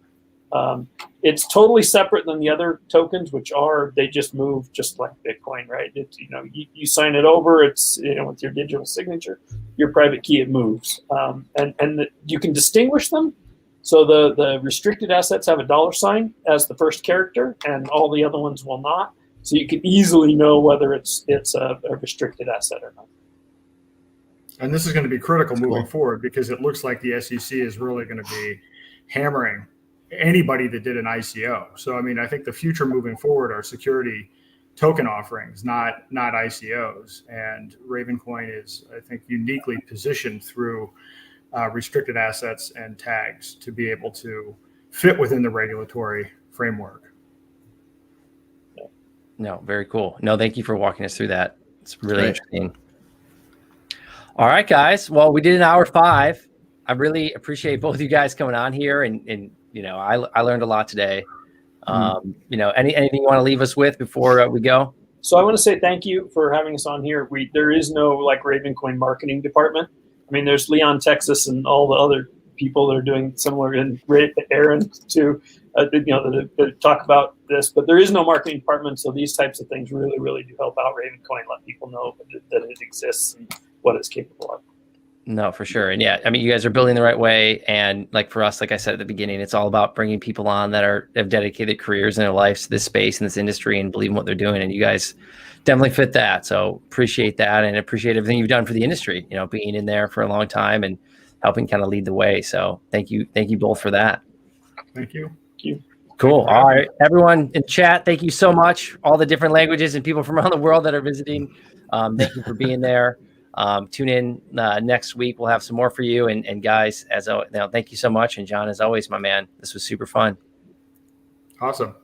It's totally separate than the other tokens, which they just move just like Bitcoin, right? It's, you sign it over, it's, with your digital signature, your private key, it moves. You can distinguish them. So the restricted assets have a $ as the first character, and all the other ones will not. So you can easily know whether it's a restricted asset or not. And this is going to be critical moving forward, because it looks like the SEC is really going to be hammering anybody that did an ICO. So, I think the future moving forward are security token offerings, not ICOs. And Ravencoin is, I think, uniquely positioned through restricted assets and tags to be able to fit within the regulatory framework. No, very cool. No, thank you for walking us through that. It's really interesting. All right, guys. Well, we did an hour 5. I really appreciate both of you guys coming on here, and I learned a lot today. Anything you want to leave us with before we go? So I want to say thank you for having us on here. There is no Ravencoin marketing department. There's Leon, Texas, and all the other people that are doing similar, and Aaron too, that talk about this. But there is no marketing department, so these types of things really, really do help out Ravencoin, let people know that it exists and what it's capable of. No, for sure. And yeah, you guys are building the right way. And for us, like I said at the beginning, it's all about bringing people on that have dedicated careers in their lives to this space and this industry and believe in what they're doing. And you guys definitely fit that. So appreciate that, and appreciate everything you've done for the industry, being in there for a long time and helping kind of lead the way. So thank you both for that. Thank you. Thank you. Cool. All right, everyone in chat, thank you so much. All the different languages and people from around the world that are visiting. Thank you for being there. Tune in next week. We'll have some more for you. And guys, thank you so much. And John, as always, my man, this was super fun. Awesome.